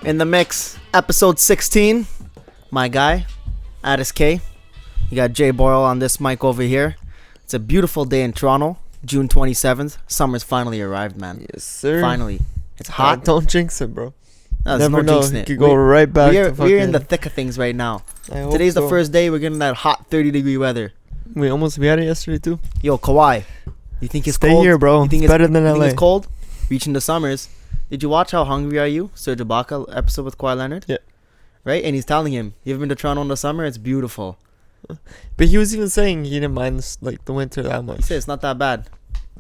In the mix, episode 16. My guy, Addis K. You got Jay Boyal on this mic over here. It's a beautiful day in Toronto, June 27th. Summer's finally arrived, man. Yes, sir. Finally. It's hot. Don't jinx it, bro. No, Never know. jinxing You it. could go right back to fucking... We're in the thick of things right now. Today's the first day we're getting that hot 30-degree weather. We had it yesterday, too. Yo, Kawhi, you think it's Stay cold? here, bro. You think it's better than you LA. think it's cold? Reaching the summers. Did you watch How Hungry Are You? Serge Ibaka episode with Kawhi Leonard? Yeah. Right? And he's telling him, you ever been to Toronto in the summer? It's beautiful. But he was even saying he didn't mind the winter that much. He said it's not that bad.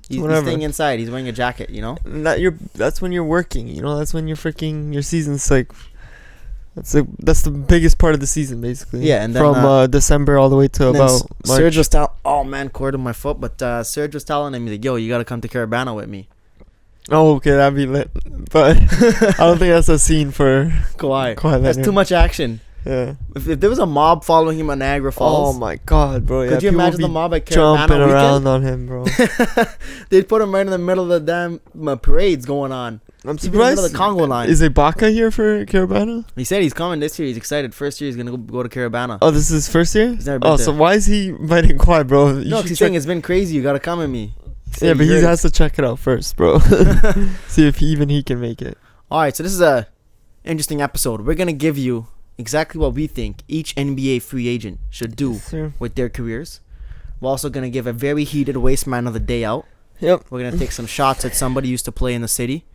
He's staying inside. He's wearing a jacket, you know? That's when you're working, you know? That's when you're freaking... Your season's like... That's the biggest part of the season, basically. Yeah, and then... From December all the way to about March. Serge was telling... Oh, man, cord in my foot. But Serge was telling him, he's like, yo, you got to come to Carabana with me. Oh, okay, that'd be lit. But I don't think that's a scene for Kawhi. Leonard. That's too much action. Yeah. If there was a mob following him on Niagara Falls... Oh, my God, bro. Could you imagine the mob at Carabana jumping weekend? around on him, bro. They'd put him right in the middle of the damn parades going on. I'm He'd be in the middle surprised. of the Congo line. Is Ibaka here for Carabana? He said he's coming this year. He's excited. First year he's going to go to Carabana. Oh, this is his first year? He's never been there. So why is he inviting Kawhi, bro? No, he's saying it's been crazy. You got to come with me. Yeah, but he has to check it out first, bro. See if he can make it. All right, so this is a interesting episode. We're going to give you exactly what we think each NBA free agent should do with their careers. We're also going to give a very heated wasteman of the day out. Yep. We're going to take some shots at somebody who used to play in the city.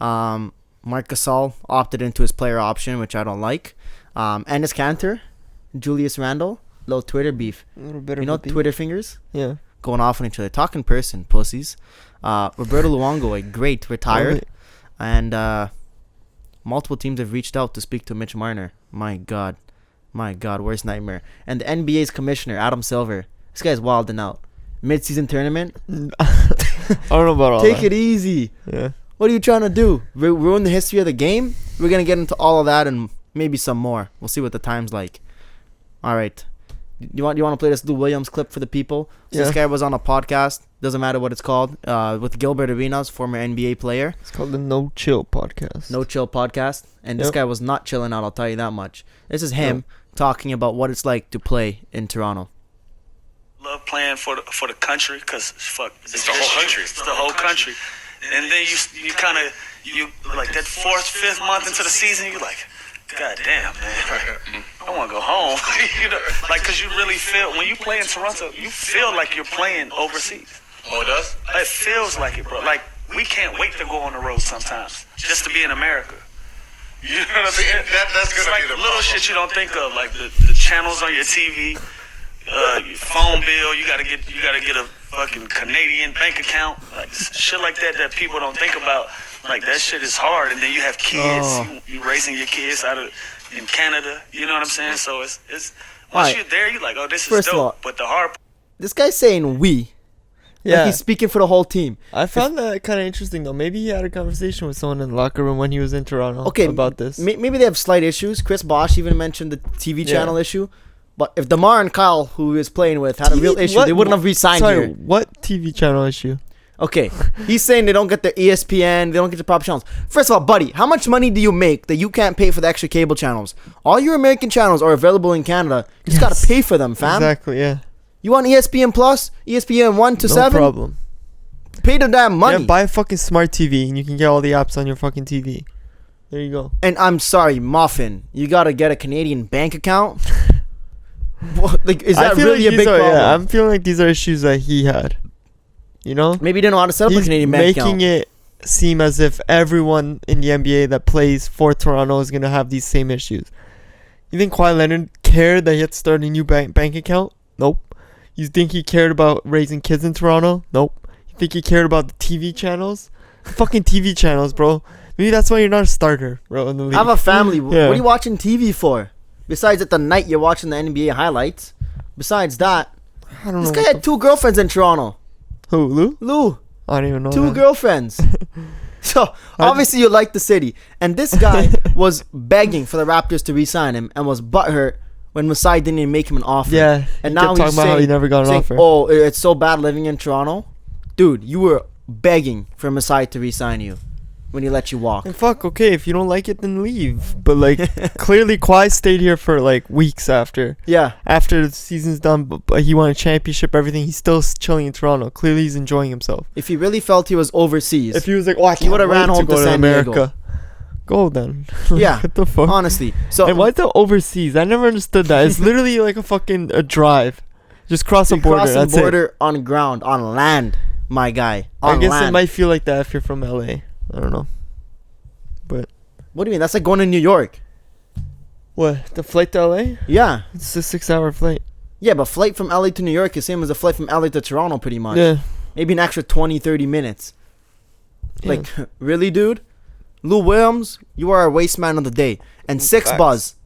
Marc Gasol opted into his player option, which I don't like. Enes Kanter, Julius Randle, little Twitter beef. You know Twitter fingers? Yeah. Going off on each other. Talk in person, pussies. Roberto Luongo, a great, retired. And multiple teams have reached out to speak to Mitch Marner. My God, worst nightmare. And the NBA's commissioner, Adam Silver. This guy's wilding out. Mid-season tournament. I don't know about all that. Take it easy. Yeah. What are you trying to do? Ruin the history of the game? We're going to get into all of that and maybe some more. We'll see what the time's like. All right. You want to play this Lou Williams clip for the people? So This guy was on a podcast. Doesn't matter what it's called. With Gilbert Arenas, former NBA player. It's called the No Chill Podcast. No Chill Podcast. And this guy was not chilling out, I'll tell you that much. This is him talking about what it's like to play in Toronto. Love playing for the country because it's the whole country. It's the whole country. And then you kind of like that fourth, fifth month into the season, you like, God damn, man, I want to go home. You know, like, because you really feel, when you play in Toronto, you feel like you're playing overseas. Oh, it does? It feels like it, bro. Like, we can't wait to go on the road sometimes just to be in America. You know what I'm saying? That's It's gonna like be the little problem. shit you don't think of, like the channels on your TV, your phone bill. You gotta get a fucking Canadian bank account, like shit like that people don't think about. Like, that shit is hard, and then you have kids. You raising your kids in Canada. You know what I'm saying? So it's once you're there, you're like, oh, this is dope. But the hard. This guy's saying we. Yeah. Like he's speaking for the whole team. I found that kind of interesting, though. Maybe he had a conversation with someone in the locker room when he was in Toronto about this. Maybe they have slight issues. Chris Bosh even mentioned the TV channel issue. But if DeMar and Kyle, who he was playing with, had a real issue, they wouldn't have re-signed here. What TV channel issue? Okay, he's saying they don't get their ESPN, they don't get the proper channels. First of all, buddy, how much money do you make that you can't pay for the extra cable channels? All your American channels are available in Canada. You just gotta pay for them, fam. Exactly, yeah. You want ESPN Plus, ESPN 1 to 7? No problem. Pay the damn money. Yeah, buy a fucking smart TV and you can get all the apps on your fucking TV. There you go. And I'm sorry, Muffin, you gotta get a Canadian bank account? Like, is that really a big problem? Yeah, I'm feeling like these are issues that he had. You know? Maybe he didn't know how to set up a Canadian bank account. He's making it seem as if everyone in the NBA that plays for Toronto is going to have these same issues. You think Kawhi Leonard cared that he had to start a new bank account? Nope. You think he cared about raising kids in Toronto? Nope. You think he cared about the TV channels? Fucking TV channels, bro. Maybe that's why you're not a starter, bro, in the league. I have a family. What are you watching TV for? Besides at the night you're watching the NBA highlights. Besides that, I don't know. This guy had 2 girlfriends in Toronto. Who, Lou? Lou. I don't even know. 2 girlfriends. So, obviously you like the city. And this guy was begging for the Raptors to re-sign him and was butthurt when Masai didn't even make him an offer. Yeah. And now he's talking about how he never got an offer. Oh, it's so bad living in Toronto. Dude, you were begging for Masai to re-sign you. when he let you walk. And fuck, okay, if you don't like it, then leave. But like, clearly, Kawhi stayed here for like weeks after. Yeah. After the season's done, but he won a championship, everything. He's still chilling in Toronto. Clearly, he's enjoying himself. If he really felt he was overseas, If he was like, oh, I he can't would've wait ran home to go to to San America. Diego. Go then. Yeah. What the fuck? honestly. So And why the overseas? I never understood that. It's literally like a drive. Just cross a you border. cross the That's it. border on ground, on land, my guy. I On guess land. it might feel like that if you're from LA. I don't know. What do you mean? That's like going to New York. What? The flight to LA? Yeah. It's a 6-hour flight. Yeah, but flight from LA to New York is same as a flight from LA to Toronto, pretty much. Yeah. Maybe an extra 20, 30 minutes. Yeah. Like, really, dude? Lou Williams, you are our waste man of the day. And Six Facts. Buzz,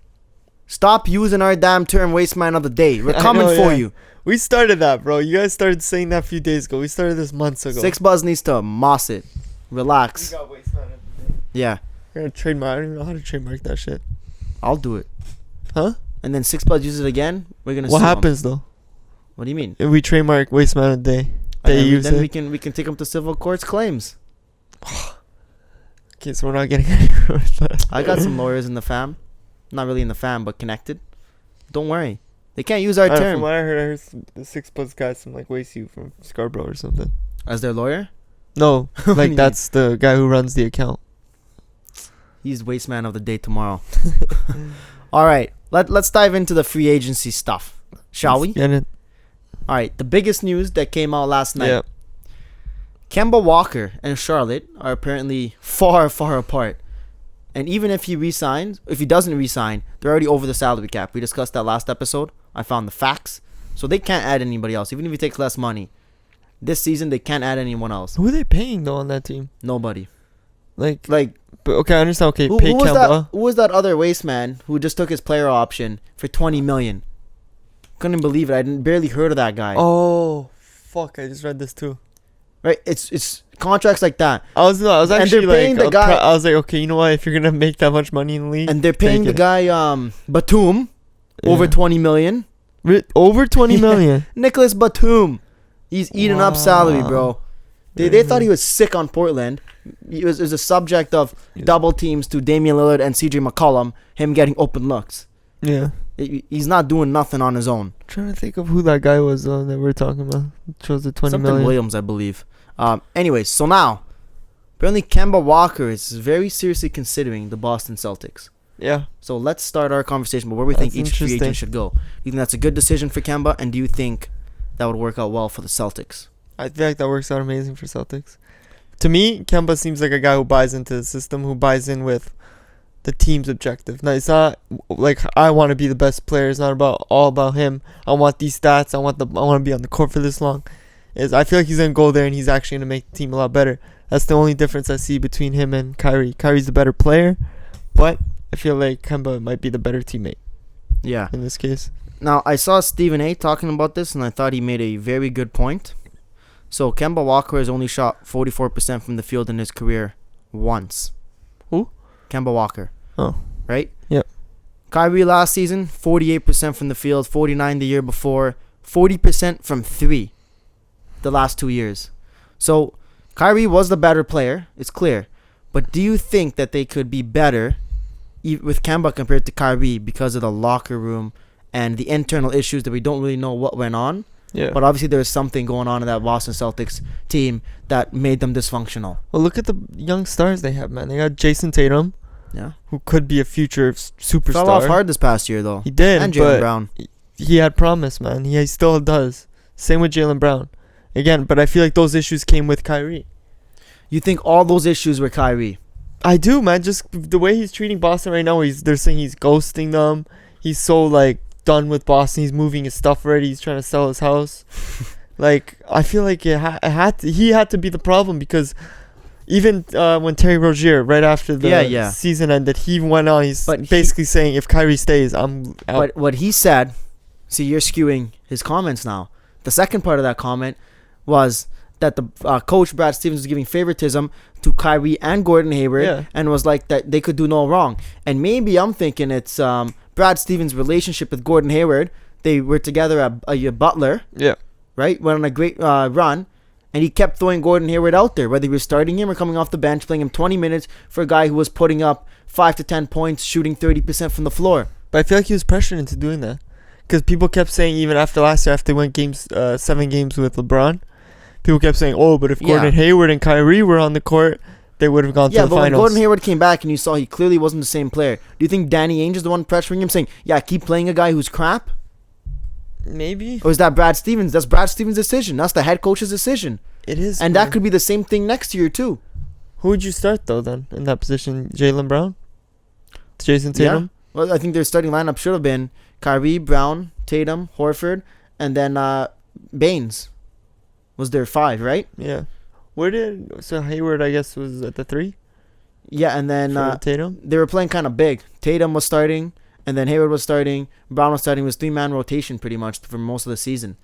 stop using our damn term waste man of the day. We're I coming know, for yeah. you. We started that, bro. You guys started saying that a few days ago. We started this months ago. Six Buzz needs to moss it. Relax. got waste man of the day. Yeah, We're gonna trademark. I don't even know how to trademark that shit. I'll do it. Huh? And then Six Buzz uses it again. We're gonna. What sue him. happens though? What do you mean? If we trademark waste man of the day, And they then, use then it. we can take him to civil courts claims. Okay, so we're not getting anywhere with that. I got some lawyers in the fam, not really in the fam, but connected. Don't worry, they can't use our From term what I heard the 6 Buzz guy, some like waste you from Scarborough or something. as their lawyer. No, do you like mean? that's the guy who runs the account. He's waste man of the day tomorrow. All right, let's dive into the free agency stuff, shall we? Get it? All right, the biggest news that came out last night. Yeah. Kemba Walker and Charlotte are apparently far, far apart. And even if he resigns, if he doesn't resign, they're already over the salary cap. We discussed that last episode. I found the facts. So they can't add anybody else, even if he takes less money. This season, they can't add anyone else. Who are they paying though on that team? Nobody. Like, Like, but okay, I understand. Okay, who pay was Kemba. that? Who was that other waste man who just took his player option for $20 million? Couldn't believe it. I barely heard of that guy. Oh, fuck! I just read this too. Right? It's contracts like that. I was And they're actually paying like, the guy- I was like, okay, you know what? If you're gonna make that much money in the league, And they're paying take the it. guy Batum over Yeah. $20 million. Over 20 million. Nicholas Batum. He's eating up salary, Wow. bro. They thought he was sick on Portland. It was a subject of double teams to Damian Lillard and CJ McCollum, him getting open looks. Yeah. He's not doing nothing on his own. Trying to think of who that guy was that we're talking about. Chose the 20 Something million. Williams, I believe. Anyways, so now, apparently Kemba Walker is very seriously considering the Boston Celtics. Yeah. So let's start our conversation about where we think That's each free interesting. agent should go. Do you think that's a good decision for Kemba, and do you think that would work out well for the Celtics? I feel like that works out amazing for Celtics. To me, Kemba seems like a guy who buys into the system, who buys in with the team's objective. Now, it's not like I want to be the best player. It's not all about him. I want these stats. I want to be on the court for this long. I feel like he's gonna go there and he's actually gonna make the team a lot better. That's the only difference I see between him and Kyrie. Kyrie's the better player, but I feel like Kemba might be the better teammate Yeah. in this case. Now, I saw Stephen A. talking about this, and I thought he made a very good point. So, Kemba Walker has only shot 44% from the field in his career once. Who? Kemba Walker. Oh. Right? Yep. Kyrie last season, 48% from the field, 49 the year before, 40% from three the last 2 years. So, Kyrie was the better player, it's clear. But do you think that they could be better with Kemba compared to Kyrie because of the locker room and the internal issues that we don't really know what went on? Yeah. But obviously there's something going on in that Boston Celtics team that made them dysfunctional. Well, look at the young stars they have, man. They got Jason Tatum, Yeah. who could be a future superstar. Fell off hard this past year though. He did, And Jaylen but Brown. he had promise, man. He still does. Same with Jaylen Brown. Again, but I feel like those issues came with Kyrie. You think all those issues were Kyrie? I do, man. Just the way he's treating Boston right now, they're saying he's ghosting them. He's so like done with Boston. He's moving his stuff already. He's trying to sell his house. Like, I feel like he had to be the problem because even when Terry Rozier, right after the season ended, he went on. He's basically saying if Kyrie stays, I'm out. But what he said, see, you're skewing his comments now. The second part of that comment was that the coach Brad Stevens was giving favoritism to Kyrie and Gordon Hayward, and was like that they could do no wrong. And maybe I'm thinking it's Brad Stevens' relationship with Gordon Hayward. They were together at Butler, Yeah. right? Went on a great run, And he kept throwing Gordon Hayward out there, whether he was starting him or coming off the bench, playing him 20 minutes for a guy who was putting up 5 to 10 points, shooting 30% from the floor. But I feel like he was pressured into doing that. Because people kept saying, even after last year, after they went 7 games with LeBron, people kept saying, oh, but if Gordon Hayward and Kyrie were on the court, they would have gone to the finals. Yeah, but when Gordon Hayward came back and you saw he clearly wasn't the same player, do you think Danny Ainge is the one pressuring him, saying, yeah, keep playing a guy who's crap? Maybe. Or is that Brad Stevens? That's Brad Stevens' decision. That's the head coach's decision. It is. And that could be the same thing next year, too. Who would you start, though, then, in that position? Jaylen Brown? Jason Tatum? Yeah. Well, I think their starting lineup should have been Kyrie, Brown, Tatum, Horford, and then Baines was their 5, right? Yeah. So Hayward, I guess, was at the 3? Yeah, and then Tatum? They were playing kind of big. Tatum was starting, and then Hayward was starting. Brown was starting. It was 3-man rotation pretty much for most of the season.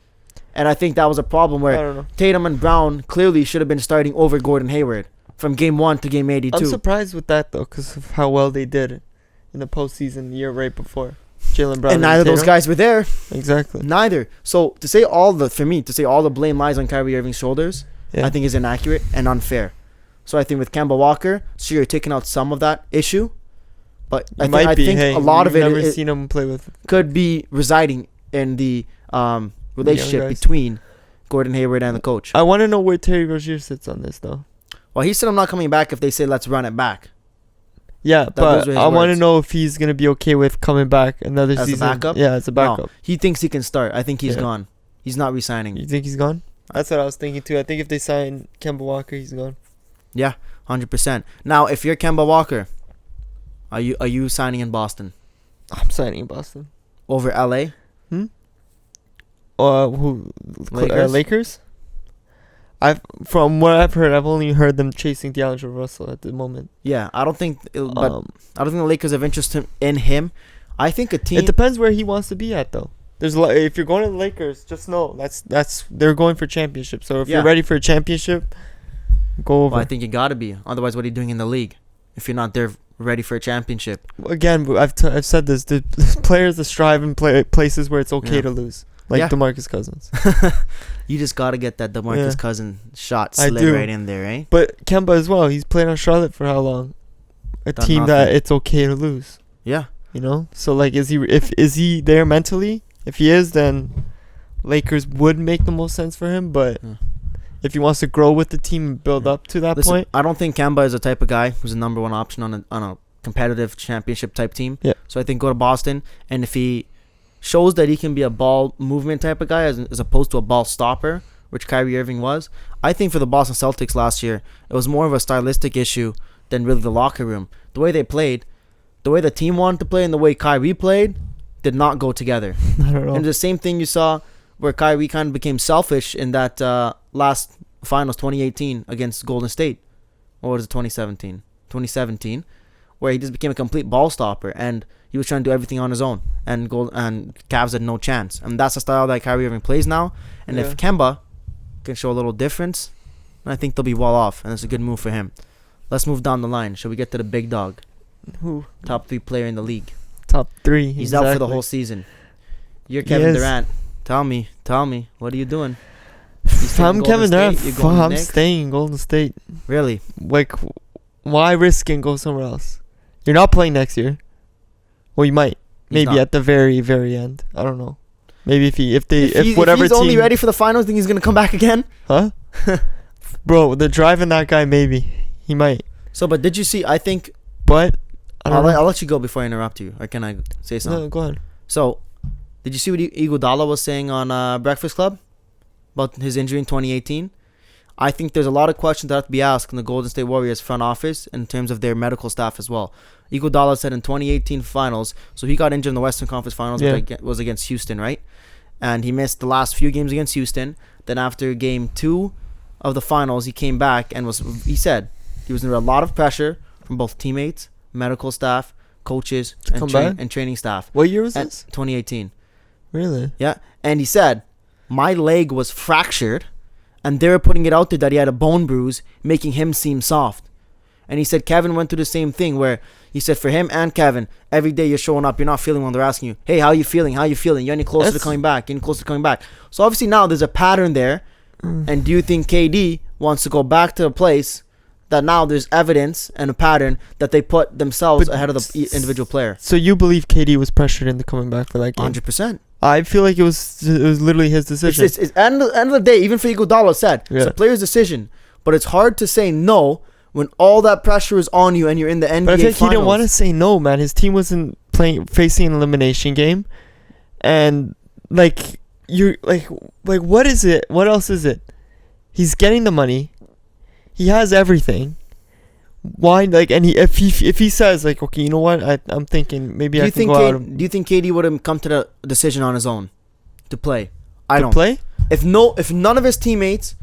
And I think that was a problem where Tatum and Brown clearly should have been starting over Gordon Hayward from game 1 to game 82. I'm surprised with that, though, because of how well they did in the postseason the year right before. Jaylen Brown and neither of those guys were there. Exactly. Neither. So to say all the blame lies on Kyrie Irving's shoulders, I think is inaccurate and unfair. So I think with Kemba Walker, sure, you're taking out some of that issue, but I think a lot of it seen him play with could be residing in the relationship between Gordon Hayward and the coach. I want to know where Terry Rozier sits on this, though. Well, he said I'm not coming back if they say let's run it back. Yeah, but I want to know if he's going to be okay with coming back another season. As a backup? Yeah, as a backup. No, he thinks he can start. I think he's gone. He's not re-signing. You think he's gone? That's what I was thinking, too. I think if they sign Kemba Walker, he's gone. Yeah, 100%. Now, if you're Kemba Walker, are you signing in Boston? I'm signing in Boston. Over LA? Who? Lakers? From what I've heard, I've only heard them chasing D'Angelo Russell at the moment. Yeah, I don't think the Lakers have interest in him. I think a team. It depends where he wants to be at, though. There's if you're going to the Lakers, just know that's they're going for championship. So if you're ready for a championship, go over. Well, I think you gotta be. Otherwise, what are you doing in the league if you're not there ready for a championship? Again, I've said this. The players that strive in places where it's okay to lose. Like DeMarcus Cousins. You just got to get that DeMarcus Cousins shot slid right in there, eh? But Kemba as well. He's played on Charlotte for how long? A team nothing. That it's okay to lose. Yeah. You know? So, like, is he there mentally? If he is, then Lakers would make the most sense for him. But if he wants to grow with the team and build up to that point. I don't think Kemba is the type of guy who's a number 1 option on a competitive championship type team. Yeah. So I think go to Boston. And if he shows that he can be a ball movement type of guy as opposed to a ball stopper, which Kyrie Irving was. I think for the Boston Celtics last year, it was more of a stylistic issue than really the locker room. The way they played, the way the team wanted to play, and the way Kyrie played did not go together. Not at all. And the same thing you saw where Kyrie kind of became selfish in that last finals 2018 against Golden State. Or was it 2017? 2017, where he just became a complete ball stopper and he was trying to do everything on his own, and Cavs had no chance. And that's the style that Kyrie Irving plays now. And if Kemba can show a little difference, I think they'll be well off, and it's a good move for him. Let's move down the line. Shall we get to the big dog? Who? Top 3 player in the league. Top 3. He's out for the whole season. You're Kevin Durant. Tell me, what are you doing? If I'm Kevin Durant, I'm staying in Golden State. Really? Like, why risk and go somewhere else? You're not playing next year. Well, you might. Maybe at the very, very end. I don't know. Maybe if he's only ready for the finals, think he's gonna come back again? Huh? Bro, they're driving that guy. Maybe he might. So, but did you see? I think. But I'll let you go before I interrupt you. Or can I say something? No, go ahead. So, did you see what Iguodala was saying on Breakfast Club about his injury in 2018? I think there's a lot of questions that have to be asked in the Golden State Warriors front office in terms of their medical staff as well. Iguodala said in 2018 finals, so he got injured in the Western Conference Finals, which was against Houston, right? And he missed the last few games against Houston. Then after game 2 of the finals, he came back and he said he was under a lot of pressure from both teammates, medical staff, coaches, and training staff. What year was this? 2018. Really? Yeah. And he said, my leg was fractured, and they were putting it out there that he had a bone bruise, making him seem soft. And he said Kevin went through the same thing where he said for him and Kevin, every day you're showing up, you're not feeling well, they're asking you, hey, how you feeling? You're any closer to coming back? So obviously now there's a pattern there And do you think KD wants to go back to a place that now there's evidence and a pattern that they put themselves ahead of the individual player? So you believe KD was pressured into coming back for that game? 100%. I feel like it was literally his decision. It's end of the day, even for Iguodala said, it's a player's decision. But it's hard to say no when all that pressure is on you and you're in the NBA But I feel like finals. he didn't want to say no, man. His team wasn't facing an elimination game, and like you're like what is it? What else is it? He's getting the money. He has everything. Why if he says like, okay, you know what? I'm thinking maybe I can go out. Do you think KD would have come to the decision on his own to play? I don't. Play? If none of his teammates.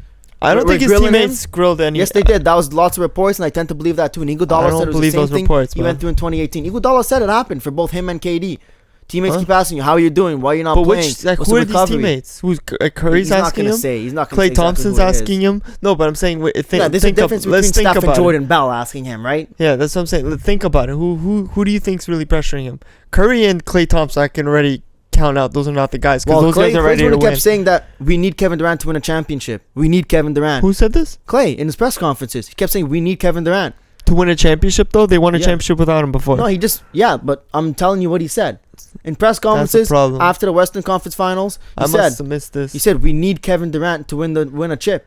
I don't think his teammates grilled any. Yes, they did. That was lots of reports, and I tend to believe that too. And Iguodala said it was the same thing he went through in 2018. Iguodala said it happened for both him and KD. Teammates keep asking you, how are you doing? Why are you not playing? Who are these teammates? Who's Curry's asking him? He's not going to say. Klay Thompson's asking him. No, but I'm saying, there's a difference between Steph and Jordan Bell asking him, right? Yeah, that's what I'm saying. Think about it. Who do you think's really pressuring him? Curry and Klay Thompson, I can already count out. Those are not the guys. Because those guys are ready to win. Kept saying that we need Kevin Durant to win a championship. We need Kevin Durant. Who said this? Klay in his press conferences. He kept saying we need Kevin Durant to win a championship. Though they won a championship without him before. No, but I'm telling you what he said in press conferences after the Western Conference Finals. I must have missed this. He said we need Kevin Durant to win a chip.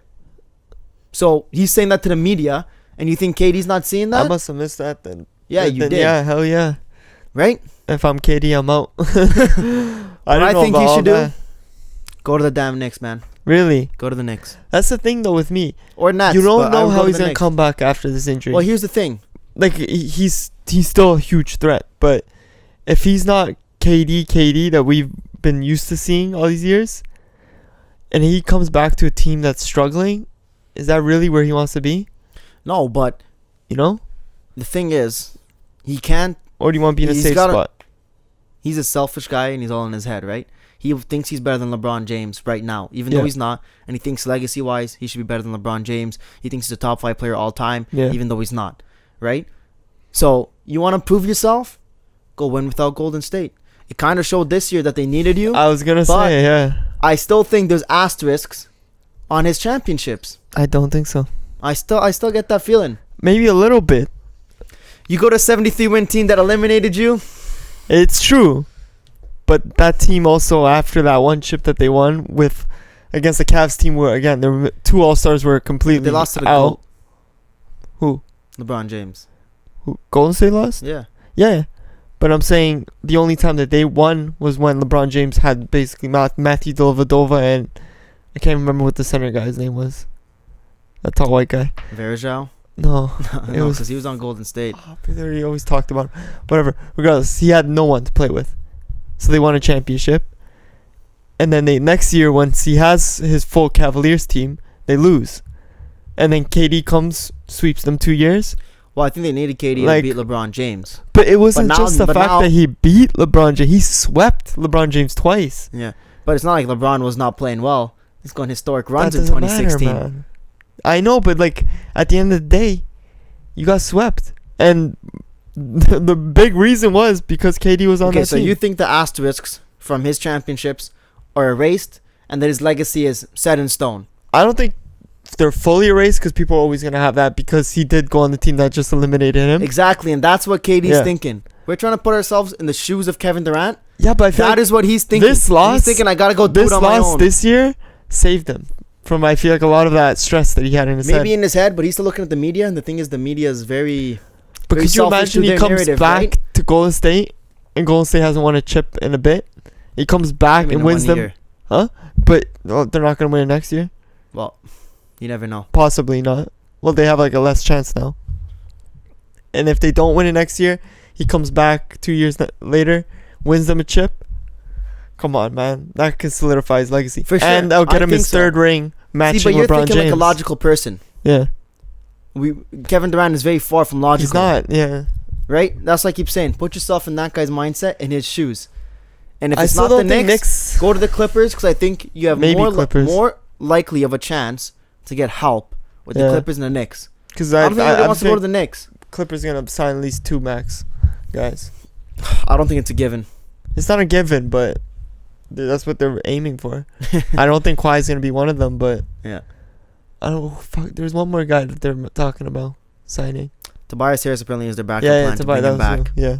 So he's saying that to the media, and you think KD's not seeing that? I must have missed that then. Yeah, you did. Yeah, hell yeah. Right? If I'm KD, I'm out. What I think you should do, go to the damn Knicks, man. Really? Go to the Knicks. That's the thing, though, with me. Or Nets. You don't know how he's going to come back after this injury. Well, here's the thing. Like, he's still a huge threat. But if he's not KD that we've been used to seeing all these years, and he comes back to a team that's struggling, is that really where he wants to be? No, but... You know? The thing is, he can't... Or do you want to be in a safe spot? He's a selfish guy and he's all in his head, right? He thinks he's better than LeBron James right now, even though he's not. And he thinks legacy-wise, he should be better than LeBron James. He thinks he's a top 5 player all time, even though he's not, right? So, you want to prove yourself? Go win without Golden State. It kind of showed this year that they needed you. I was going to say, yeah. I still think there's asterisks on his championships. I don't think so. I still get that feeling. Maybe a little bit. You go to a 73-win team that eliminated you. It's true. But that team also, after that one chip that they won with against the Cavs team, where again there were 2 All-Stars were completely they lost to the out. Who? LeBron James. Who? Golden State lost? Yeah. Yeah. But I'm saying the only time that they won was when LeBron James had basically Matthew Dellavedova and I can't remember what the center guy's name was. That tall white guy. Varejao? No. It was because he was on Golden State. Oh, he always talked about him. Whatever. Regardless, he had no one to play with. So they won a championship. And then next year, once he has his full Cavaliers team, they lose. And then KD comes, sweeps them 2 years. Well, I think they needed KD to beat LeBron James. But it wasn't just the fact that he beat LeBron James. He swept LeBron James twice. Yeah. But it's not like LeBron was not playing well. He's going historic runs in 2016. Matter, man. I know, but like at the end of the day, you got swept. And the big reason was because KD was on that team. Okay, so you think the asterisks from his championships are erased and that his legacy is set in stone? I don't think they're fully erased because people are always going to have that because he did go on the team that just eliminated him. Exactly, and that's what KD's thinking. We're trying to put ourselves in the shoes of Kevin Durant. Yeah, but I feel that is what he's thinking. This loss, he's thinking, I got to go do it on my own. This loss this year saved him from, I feel like, a lot of that stress that he had in his head. Maybe in his head, but he's still looking at the media, and the thing is the media is very... But could you imagine he comes back to Golden State, and Golden State hasn't won a chip in a bit? He comes back and wins them. Huh? But they're not going to win it next year? Well, you never know. Possibly not. Well, they have like a less chance now. And if they don't win it next year, he comes back 2 years later, wins them a chip. Come on, man. That can solidify his legacy. For sure. And I'll get him his third ring matching LeBron James. See, but you're thinking like a logical person. Yeah. Kevin Durant is very far from logical. He's not, yeah. Right? That's like I keep saying. Put yourself in that guy's mindset, in his shoes. And if it's not the Knicks, go to the Clippers, because I think you have more likely of a chance to get help with the Clippers and the Knicks. Because I don't think he wants to go to the Knicks. Clippers are going to sign at least 2 max guys. I don't think it's a given. It's not a given, but That's what they're aiming for. I don't think Kawhi's gonna be one of them, but Yeah. I don't. Fuck. There's one more guy that they're talking about signing. Tobias Harris apparently is their backup Yeah, plan to bring him back. Yeah.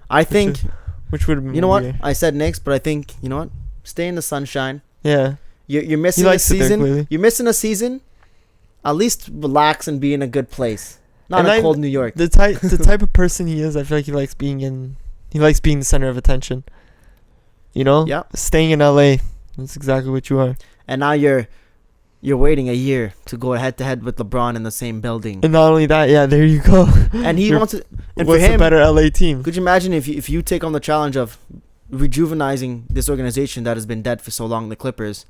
I think, Which would have been. you know what? weird. I said Knicks, but I think, you know what? Stay in the sunshine. Yeah. You're missing He a likes it there, season. clearly. You're missing a season. At least relax and be in a good place. Not And in I- cold New York. The type of person he is, I feel like he likes being the center of attention. You know? Yeah. Staying in LA. That's exactly what you are. And now you're waiting a year to go head to head with LeBron in the same building. And not only that, yeah, there you go. And he You're- wants it. And for What's him, a better LA team? could you imagine if you take on the challenge of rejuvenizing this organization that has been dead for so long, the Clippers?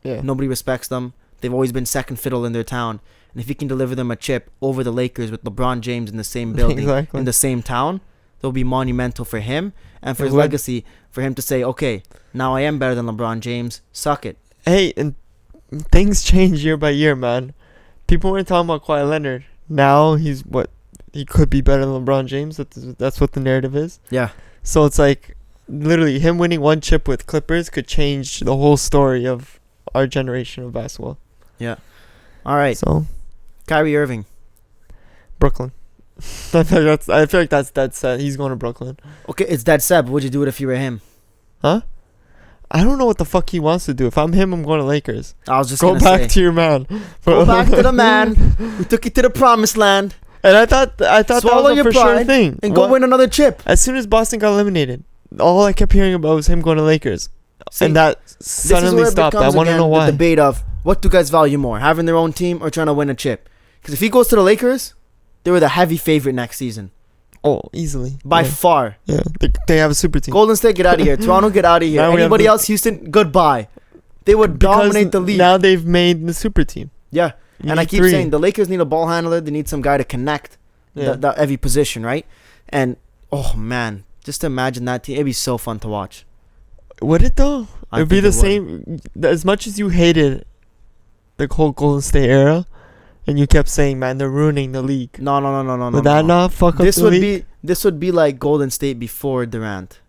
Yeah. Nobody respects them. They've always been second fiddle in their town. And if you can deliver them a chip over the Lakers with LeBron James in the same building, Exactly. in the same town, that'll be monumental for him and for It his would. legacy, for him to say, okay, now I am better than LeBron James. Suck it. Hey, and things change year by year, man. People weren't talking about Kawhi Leonard. Now he's what? He could be better than LeBron James. That's what the narrative is. Yeah. So it's like, literally, him winning one chip with Clippers could change the whole story of our generation of basketball. All right. So, Kyrie Irving. Brooklyn. I feel like that's dead set. He's going to Brooklyn. Okay, it's that Seb. Would you do it if you were him? Huh? I don't know what the fuck he wants to do. If I'm him, I'm going to Lakers. I was just Go gonna back say, to your man. go back to the man who took you to the promised land And I thought that Swallow was a your for sure pride thing. and go What? win another chip. As soon as Boston got eliminated, all I kept hearing about was him going to Lakers. See, And that this is suddenly where it stopped. I becomes want to again know why. the debate of what do guys value more, having their own team or trying to win a chip? Because if he goes to the Lakers, they were the heavy favorite next season Oh, easily. by yeah. far. Yeah, they have a super team. Golden State, get out of here. Toronto, get out of here. Now we have Anybody the- else, Houston, goodbye. They would Because dominate the league. Now they've made the super team. Yeah, You and I need keep three. saying the Lakers need a ball handler. They need some guy to connect Yeah. that every position, right? And oh man, just imagine that team. It'd be so fun to watch. Would it though? I It'd be think the it would. same. As much as you hated the whole Golden State era, and you kept saying, "Man, they're ruining the league." No. Would that not fuck up This the would league? this would be like Golden State before Durant.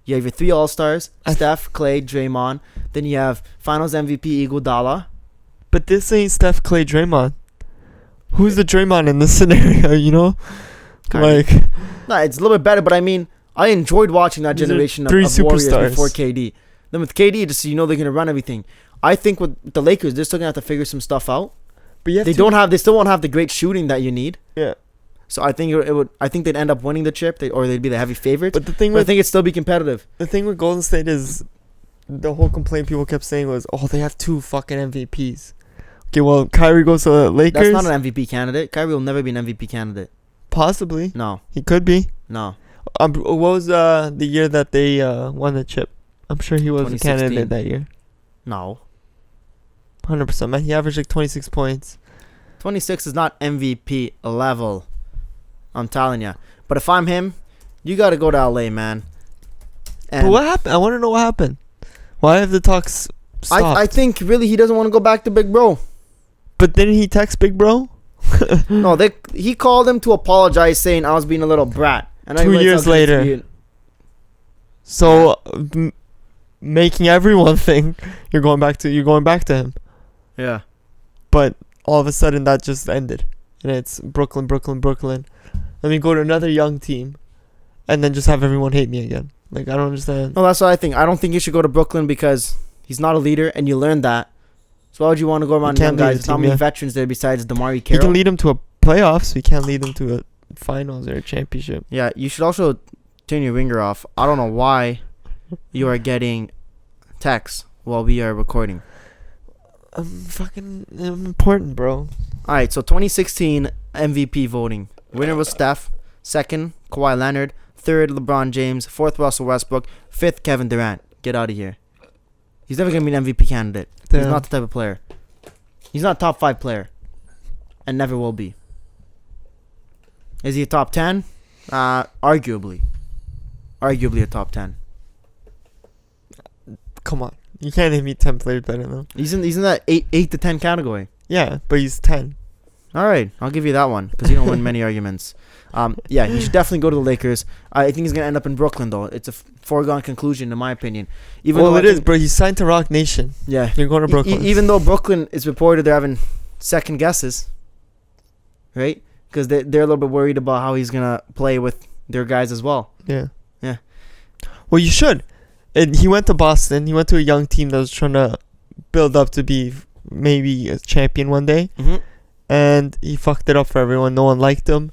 You have your three All-Stars, Steph, Clay, Draymond. Then you have Finals MVP Iguodala. But this ain't Steph, Clay, Draymond. Who's the Draymond in this scenario? You know, Kyrie. like No, it's a little bit better, but I mean, I enjoyed watching that These are generation of three Warriors superstars. before KD. Then with KD, just they're gonna run everything. I think with the Lakers, they're still gonna have to figure some stuff out. but you have They to, they still won't have the great shooting that you need. Yeah. So I think it would. I think they'd end up winning the chip, or they'd be the heavy favorites. But the thing But I with think it'd still be competitive. Golden State is the whole complaint people kept saying was, "Oh, they have two fucking MVPs." Okay, well, Kyrie goes to the Lakers. That's not an MVP candidate. Kyrie will never be an MVP candidate. Possibly, No, he could be. no. What was the year that they won the chip? I'm sure he was a 2016. candidate that year. No. 100%, man. He averaged like 26 points. 26 is not MVP level. I'm telling you. But if I'm him, you got to go to LA, man. But And what happened? I want to know what happened. Why have the talks stopped? I think really he doesn't want to go back to Big Bro. But didn't he text Big Bro? No, he called him to apologize, saying I was being a little brat. And 2 I realized years how good it's later. been. So making everyone think you're going back to him. Yeah. But all of a sudden that just ended, and it's Brooklyn. Let me go to another young team, and then just have everyone hate me again. Like, I don't understand. No, that's what I think. I don't think you should go to Brooklyn because he's not a leader, and you learned that. So why would you want to go around He young can't lead guys? a There's not team, many yeah. veterans there besides Damari He Carroll. can lead them to a playoffs. We can't lead them to a finals or a championship. Yeah, you should also turn your ringer off. I don't know why you are getting texts while we are recording. I'm important, bro. All right, so 2016 MVP voting. Winner was Steph. Second, Kawhi Leonard. Third, LeBron James. Fourth, Russell Westbrook. Fifth, Kevin Durant. Get out of here. He's never going to be an MVP candidate. He's Damn. not the type of player. He's not a top 5 player. And never will be. Is he a top 10? Arguably. Arguably a top 10. Come on, you can't name me 10 players better than him. He's in that 8 to 10 category. Yeah, but he's 10. All right, I'll give you that one because you don't win many arguments. Yeah, he should definitely go to the Lakers. I think he's gonna end up in Brooklyn though. It's a foregone conclusion in my opinion. Well, it is, bro. He's signed to Rock Nation. Yeah, you're going to Brooklyn. Even though Brooklyn is reported they're having second guesses, right? Because they're a little bit worried about how he's gonna play with their guys as well. Yeah. Yeah. Well, you should. And he went to Boston. He went to a young team that was trying to build up to be maybe a champion one day. Mm-hmm. And he fucked it up for everyone. No one liked him.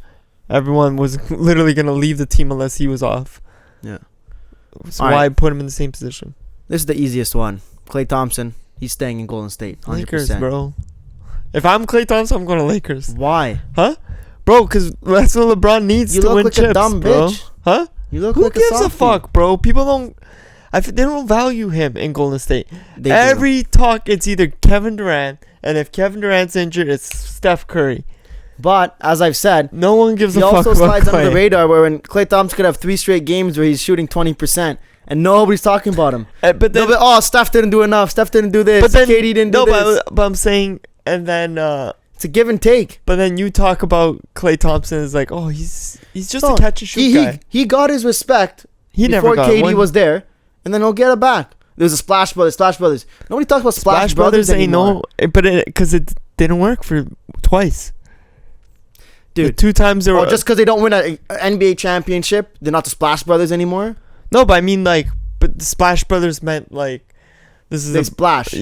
Everyone was literally going to leave the team unless he was off. Yeah. So All why right. put him in the same position? This is the easiest one. Klay Thompson. He's staying in Golden State. 100%. Lakers, bro. If I'm Klay Thompson, I'm going to Lakers. Why? Huh? Bro, because that's what LeBron needs You to look win like chips, a dumb bro. bitch. Huh? You look Who like gives a a fuck, bro? People don't... they don't value him in Golden State. Every talk, it's either Kevin Durant, and if Kevin Durant's injured, it's Steph Curry. But as I've said, No one gives a he fuck also about slides under the Klay. radar where when Klay Thompson could have 3 straight games where he's shooting 20% and nobody's talking about him. But then, Steph didn't do enough. Steph didn't do this. but then KD didn't do this. but I'm saying, and then, It's a give and take. but then you talk about Klay Thompson as like, oh, he's just No, a catch and shoot guy. He got his respect He before never got KD one. was there, and then he'll get it back. There's a Splash Brothers. Nobody talks about Splash Brothers ain't anymore. but because it didn't work for twice. The Dude. 2 times they were Just because they don't win an NBA championship, they're not the Splash Brothers anymore. no, but I mean like, but the Splash Brothers meant like this is They a splash.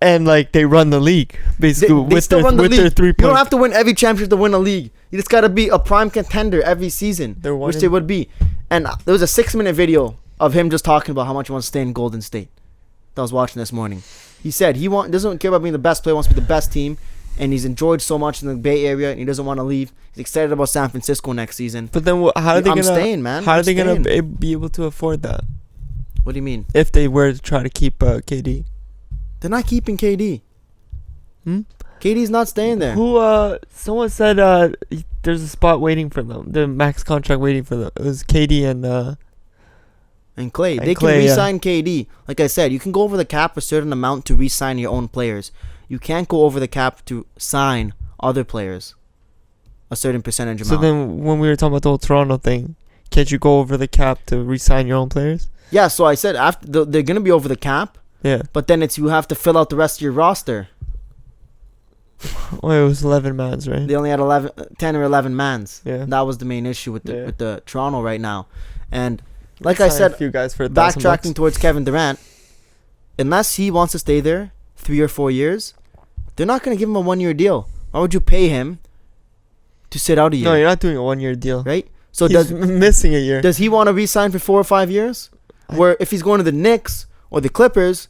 and like they run the league basically They with still their run the with their league. 3 You point. don't have to win every championship to win a league. You just got to be a prime contender every season, They're which winning. they would be. And there was a 6-minute video of him just talking about how much he wants to stay in Golden State that I was watching this morning. He said he doesn't care about being the best player, wants to be the best team, and he's enjoyed so much in the Bay Area, and he doesn't want to leave. He's excited about San Francisco next season. But then how are they I'm gonna staying, man. How are I'm they gonna staying. be able to afford that What do you mean? if they were to try to keep KD? They're not keeping KD. KD's not staying there. Who someone said there's a spot waiting for them, the max contract waiting for them. It was KD and And Clay. And They Clay, can yeah. re-sign KD. Like I said, you can go over the cap a certain amount to re-sign your own players. You can't go over the cap to sign other players a certain percentage so amount. then when we were talking about the whole Toronto thing, can't you go over the cap to re-sign your own players? Yeah, so I said after they're going to be over the cap, Yeah. but then it's you have to fill out the rest of your roster. Oh, it was 11 mans, right? They only had 10 or 11 mans. Yeah. That was the main issue with Yeah. the Toronto right now. And like I Signed said, a few guys for $1,000 backtracking towards Kevin Durant, unless he wants to stay there 3 or 4 years, they're not going to give him a 1-year deal. Why would you pay him to sit out a year? No, you're not doing a 1-year deal. Right? So He's missing a year. does he want to re-sign for 4 or 5 years? Where if he's going to the Knicks or the Clippers,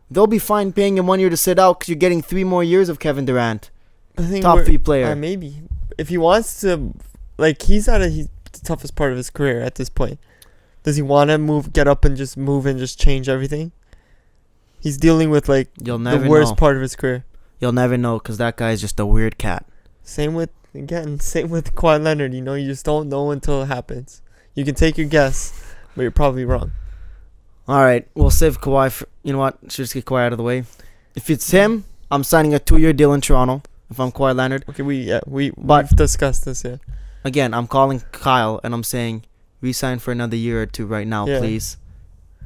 they'll be fine paying him 1 year to sit out because you're getting 3 more years of Kevin Durant, I think top 3 player. maybe if he wants to, like he's the toughest part of his career at this point. Does he want to get up and just move and just change everything? He's dealing with like You'll never the worst know. part of his career. You'll never know because that guy is just a weird cat. Same with Kawhi Leonard. You just don't know until it happens. You can take your guess, but you're probably wrong. All right, we'll save Kawhi. You know what? Should just get Kawhi out of the way. If it's him, I'm signing a 2-year deal in Toronto. If I'm Kawhi Leonard, Okay, we've But- discussed this. Yeah. again, I'm calling Kyle and I'm saying resign for another year or 2 right now, Yeah. please.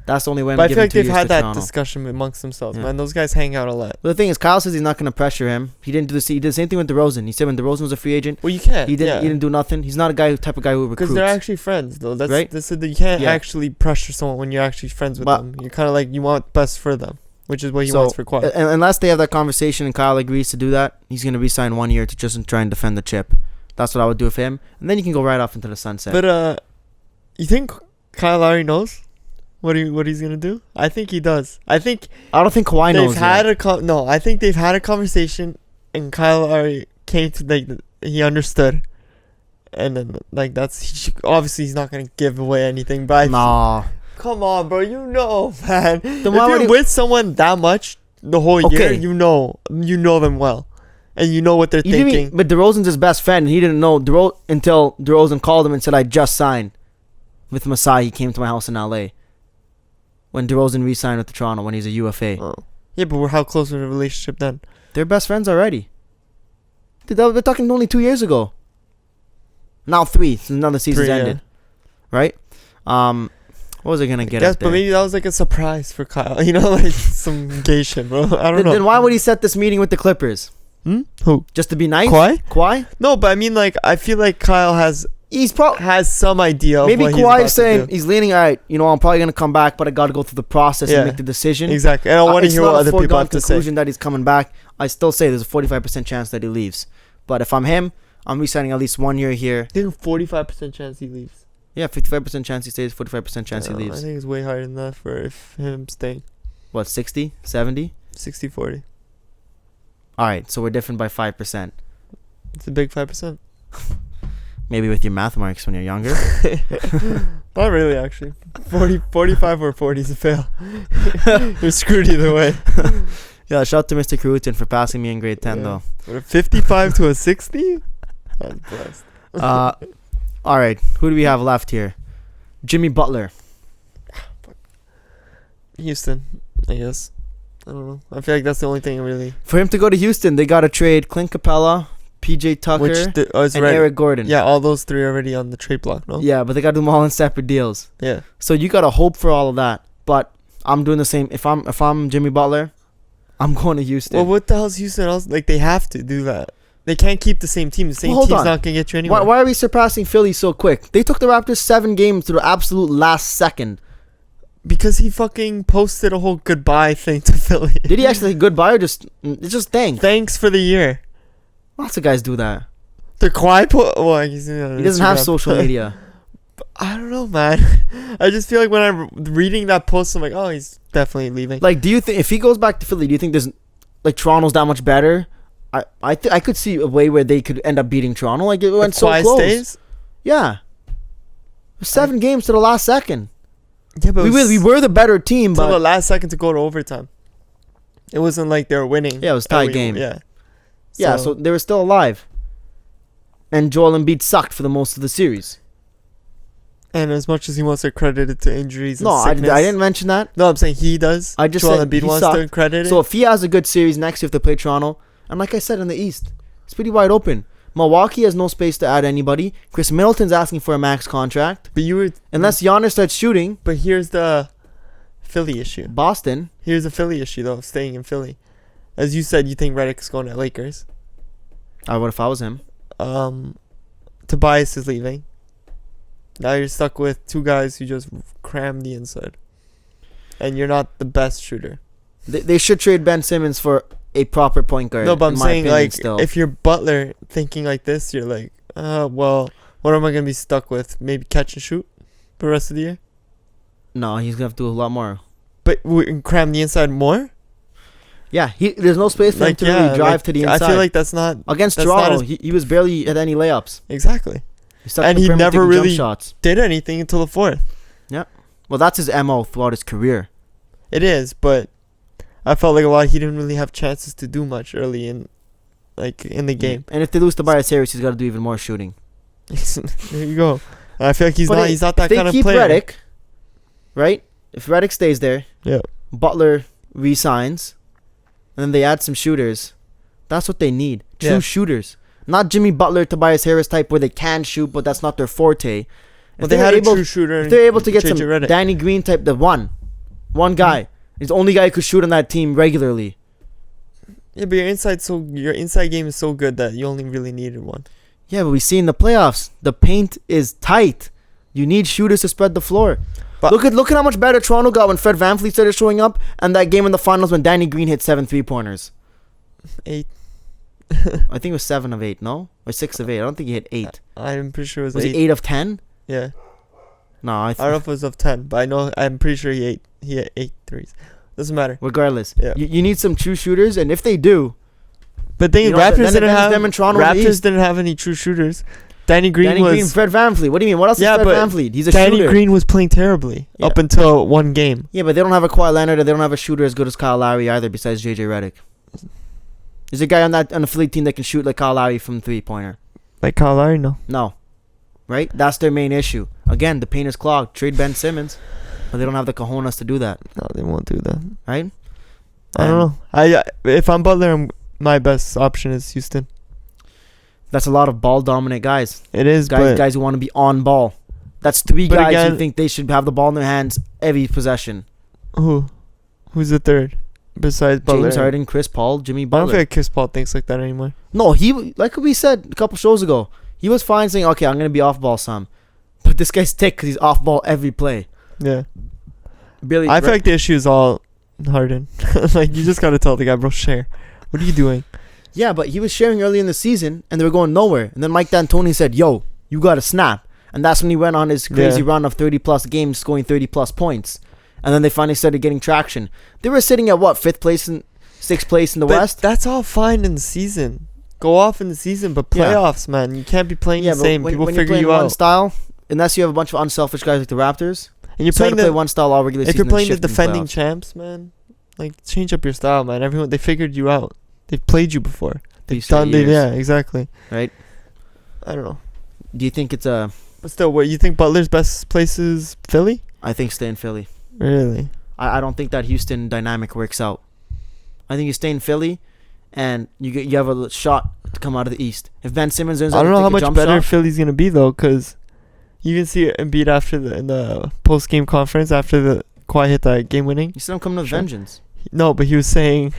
That's the only way I'm But I giving feel like 2 they've years had to that Toronto. discussion amongst themselves, Yeah. man. Those guys hang out a lot. But the thing is, Kyle says he's not going to pressure him. He didn't do this. He did the same thing with DeRozan. He said when DeRozan was a free agent, Well, you can't. he didn't do nothing. He's not a type of guy who Because recruits. they're actually friends, though. That's Right? This is you can't Yeah. actually pressure someone when you're actually friends with But- them. You're kind of like you want best for them, which is what he So, wants for Kawhi. Unless they have that conversation and Kyle agrees to do that, he's going to re-sign 1 year to just try and defend the chip. That's what I would do for him. And then you can go right off into the sunset. But you think Kyle already knows what he's gonna do? I think he does. I think I don't think Kawhi knows they've had yet. I think they've had a conversation, and Kyle already came to he understood, and then obviously he's not gonna give away anything. But Nah. come on, bro, man. If why would you're he- with someone that much the whole year, Okay. you know them well, and you know what they're thinking. But DeRozan's his best friend, and he didn't know until DeRozan called him and said, I just signed with Masai. He came to my house in LA when DeRozan re-signed with Toronto when he's a UFA. Oh. Yeah, but how close was the relationship then? They're best friends already. We're talking only 2 years ago. Now 3. So now the season's 3, yeah. ended. Right? What was I gonna get Yes, at there? but maybe that was like a surprise for Kyle. You know, like some gay shit, bro. I don't know. Then why would he set this meeting with the Clippers? Who? Just to be nice? Kawhi? No, but I mean, like, I feel like Kyle has some idea of maybe what he's about Kawhi's saying to do. he's leaning. All right, I'm probably gonna come back, but I got to go through the process Yeah. and make the decision. Exactly. I don't want to hear what other people have to say. Conclusion that he's coming back. I still say there's a 45% chance that he leaves. But if I'm him, I'm re-signing at least 1 year here. I think 45% chance he leaves. Yeah, 55% chance he stays, 45% chance he I leaves. think it's way higher than that for him staying. What, 60, 70? 60-40. All right, so we're different by 5%. It's a big 5%. Maybe with your math marks when you're younger. Not really, actually. 45 or 40 is a fail. You're screwed either way. Yeah, shout out to Mr. Karutin for passing me in grade 10, though. But a 55 to a 60? I'm blessed. All right, who do we have left here? Jimmy Butler. Houston, I guess. I don't know. I feel like that's the only thing really. For him to go to Houston, they got to trade Clint Capella, PJ Tucker, and Eric Gordon. Yeah, all those three already on the trade block, no? Yeah, but they got to do them all in separate deals. Yeah. So you got to hope for all of that. But I'm doing the same. If I'm Jimmy Butler, I'm going to Houston. Well, what the hell's Houston else? Like, they have to do that. They can't keep the same team. The same team's not going to get you anywhere. Why are we surpassing Philly so quick? They took the Raptors 7 games to the absolute last second. Because he fucking posted a whole goodbye thing to Philly. Did he actually say goodbye or just thanks? Thanks for the year. Lots of guys do that. The Kawhi He doesn't have social media. I don't know, man. I just feel like when I'm reading that post, I'm like, oh, he's definitely leaving. Like, do you think if he goes back to Philly, do you think there's like Toronto's that much better? I could see a way where they could end up beating Toronto. Like, it went so close. Stays? Yeah. 7 games to the last second. Yeah, but we were the better team, but the last second to go to overtime. It wasn't like they were winning. Yeah, it was tie game. Yeah. Yeah, so they were still alive. And Joel Embiid sucked for the most of the series. And as much as he wants to credit it to injuries and I didn't mention that. No, I'm saying he does. I just Joel said Embiid he wants sucked. to credit it. So if he has a good series next year if they play Toronto, and like I said in the East, it's pretty wide open. Milwaukee has no space to add anybody. Chris Middleton's asking for a max contract. But unless Giannis starts shooting. But here's the Philly issue. Boston. Here's the Philly issue though, staying in Philly. As you said, you think Redick's going to Lakers. What if I was him? Tobias is leaving. Now you're stuck with 2 guys who just cram the inside. And you're not the best shooter. They should trade Ben Simmons for a proper point guard. No, but I'm saying, like, if you're Butler thinking like this, you're like, well, what am I going to be stuck with? Maybe catch and shoot for the rest of the year? No, he's going to have to do a lot more. But cram the inside more? Yeah, there's no space for him to really drive to the inside. I feel like that's not... Against Toronto, he was barely at any layups. Exactly. And he never really did anything until the 4th. Yeah. Well, that's his MO throughout his career. It is, but I felt like he didn't really have chances to do much early in the game. And if they lose to Tobias Harris, he's got to do even more shooting. There you go. And I feel like he's not that kind of player. If they keep Redick, right? If Redick stays there, yeah. Butler re-signs, and then they add some shooters. That's what they need. True shooters. Not Jimmy Butler, Tobias Harris type where they can shoot, but that's not their forte. Well, they had a true shooter. If they're able to get some Danny Green type, one guy. He's the only guy who could shoot on that team regularly. Yeah, but your inside game is so good that you only really needed one. Yeah, but we see in the playoffs, the paint is tight. You need shooters to spread the floor. But look at how much better Toronto got when Fred VanVleet started showing up, and that game in the finals when Danny Green hit 7 3-pointers. 8. I think it was 7 of 8, no? Or 6 of 8. I don't think he hit 8. I'm pretty sure it was 8. Was it 8 of 10? Yeah. No, I don't know if it was of 10, but I'm pretty sure he hit 8 threes. Doesn't matter. Regardless, you need some true shooters, and if they do, but Raptors didn't have any true shooters. Danny Green, Fred VanVleet. What do you mean? What else is Fred VanVleet? He's a Danny shooter. Green was playing terribly up until one game. Yeah, but they don't have a Kawhi Leonard, and they don't have a shooter as good as Kyle Lowry either. Besides JJ Redick, is a guy on the Philly team that can shoot like Kyle Lowry from 3-pointer? Like Kyle Lowry, no. Right? That's their main issue. Again, the paint is clogged. Trade Ben Simmons, but they don't have the cojones to do that. No, they won't do that. Right? I don't know. If I'm Butler, my best option is Houston. That's a lot of ball dominant guys. It is, Guys who want to be on ball. That's three But guys again- who think they should have the ball in their hands every possession. Who's the third besides Butler? James Harden, Chris Paul, Jimmy I don't Butler. feel like Chris Paul thinks like that anymore. No, like we said a couple shows ago, he was fine saying, okay, I'm going to be off ball some. But this guy's ticked because he's off ball every play. Yeah. Billy, I feel like the issue is all Harden. Like, you just got to tell the guy, bro, share. What are you doing? yeah, but he was sharing early in the season and they were going nowhere. And then Mike D'Antoni said, yo, you got to snap. And that's when he went on his crazy run of 30-plus games, scoring 30-plus points. And then they finally started getting traction. They were sitting at, what, 5th place and 6th place in the But West? that's all fine in the season. Go off in the season, but Yeah. playoffs, man. You can't be playing the but same. People when you're figure playing you one out. style, unless you have a bunch of unselfish guys like the Raptors, And you're it's hard playing to play the one style all regular if season. you're and playing the shift in defending playoffs. champs, man, like change up your style, man. Everyone they figured you out. They've played you before. They've These straight done it. years. Yeah, exactly. Right? I don't know. Do you think it's a... But still, what you think Butler's best place is Philly? I think stay in Philly. Really? I don't think that Houston dynamic works out. I think you stay in Philly, and you have a shot to come out of the East. If Ben Simmons ends I up don't know how take a much jump better shot, Philly's gonna be though, cause you can see Embiid after in the post game conference after the Kawhi hit that game winning. you still coming with Sure. vengeance. No, but he was saying,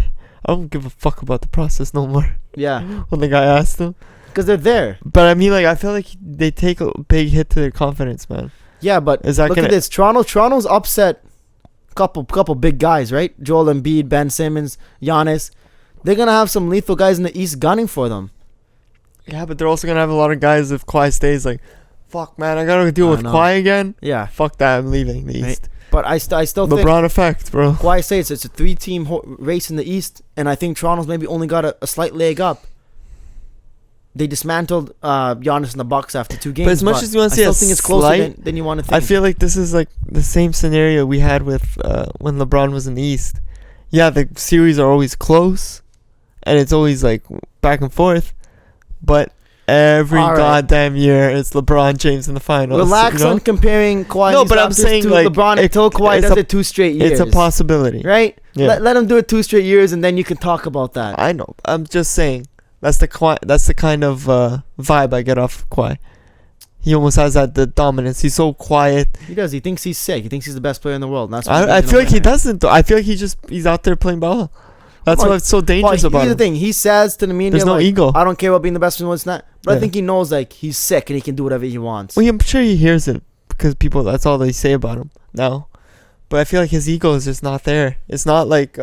I don't give a fuck about the process no more. Yeah, When the guy asked him, because they're there. but I mean, like, I feel like they take a big hit to their confidence, man. Yeah, but Is that look gonna- at this. Toronto's upset couple big guys, right? Joel Embiid, Ben Simmons, Giannis. They're gonna have some lethal guys in the East gunning for them. Yeah, but they're also gonna have a lot of guys if Kawhi stays. Like, fuck, man, I gotta deal I with know. Kawhi again. Yeah, Fuck that, I'm leaving the Right. East. but I still think LeBron effect, bro. Kawhi says it's a 3-team race in the East, and I think Toronto's maybe only got a slight leg up. They dismantled Giannis and the Bucks after 2 games. But as much as you want I to see still a think it's closer slight, than you want to think. I feel like this is like the same scenario we had with when LeBron was in the East. Yeah, the series are always close, and it's always like back and forth. But every All right. goddamn year, it's LeBron James in the finals. Relax you know? on comparing Kawhi No, and but these I'm Raptors saying, to like, LeBron until Kawhi it's does a- it 2 straight years. It's a possibility. Right? Yeah. Let him do it 2 straight years, and then you can talk about that. I know. I'm just saying that's the kind of vibe I get off Kawhi. He almost has the dominance. He's so quiet. He does. He thinks he's sick. He thinks he's the best player in the world. And that's what I he's feel like he winner. doesn't. Though. I feel like he's out there playing ball. That's Well, what's so dangerous Well, about here's him. the thing. He says to the media, There's no like, ego. I don't care about being the best in what's not. But I Yeah. think he knows, like, he's sick and he can do whatever he wants. Well, I'm sure he hears it because people. That's all they say about him now. But I feel like his ego is just not there. It's not like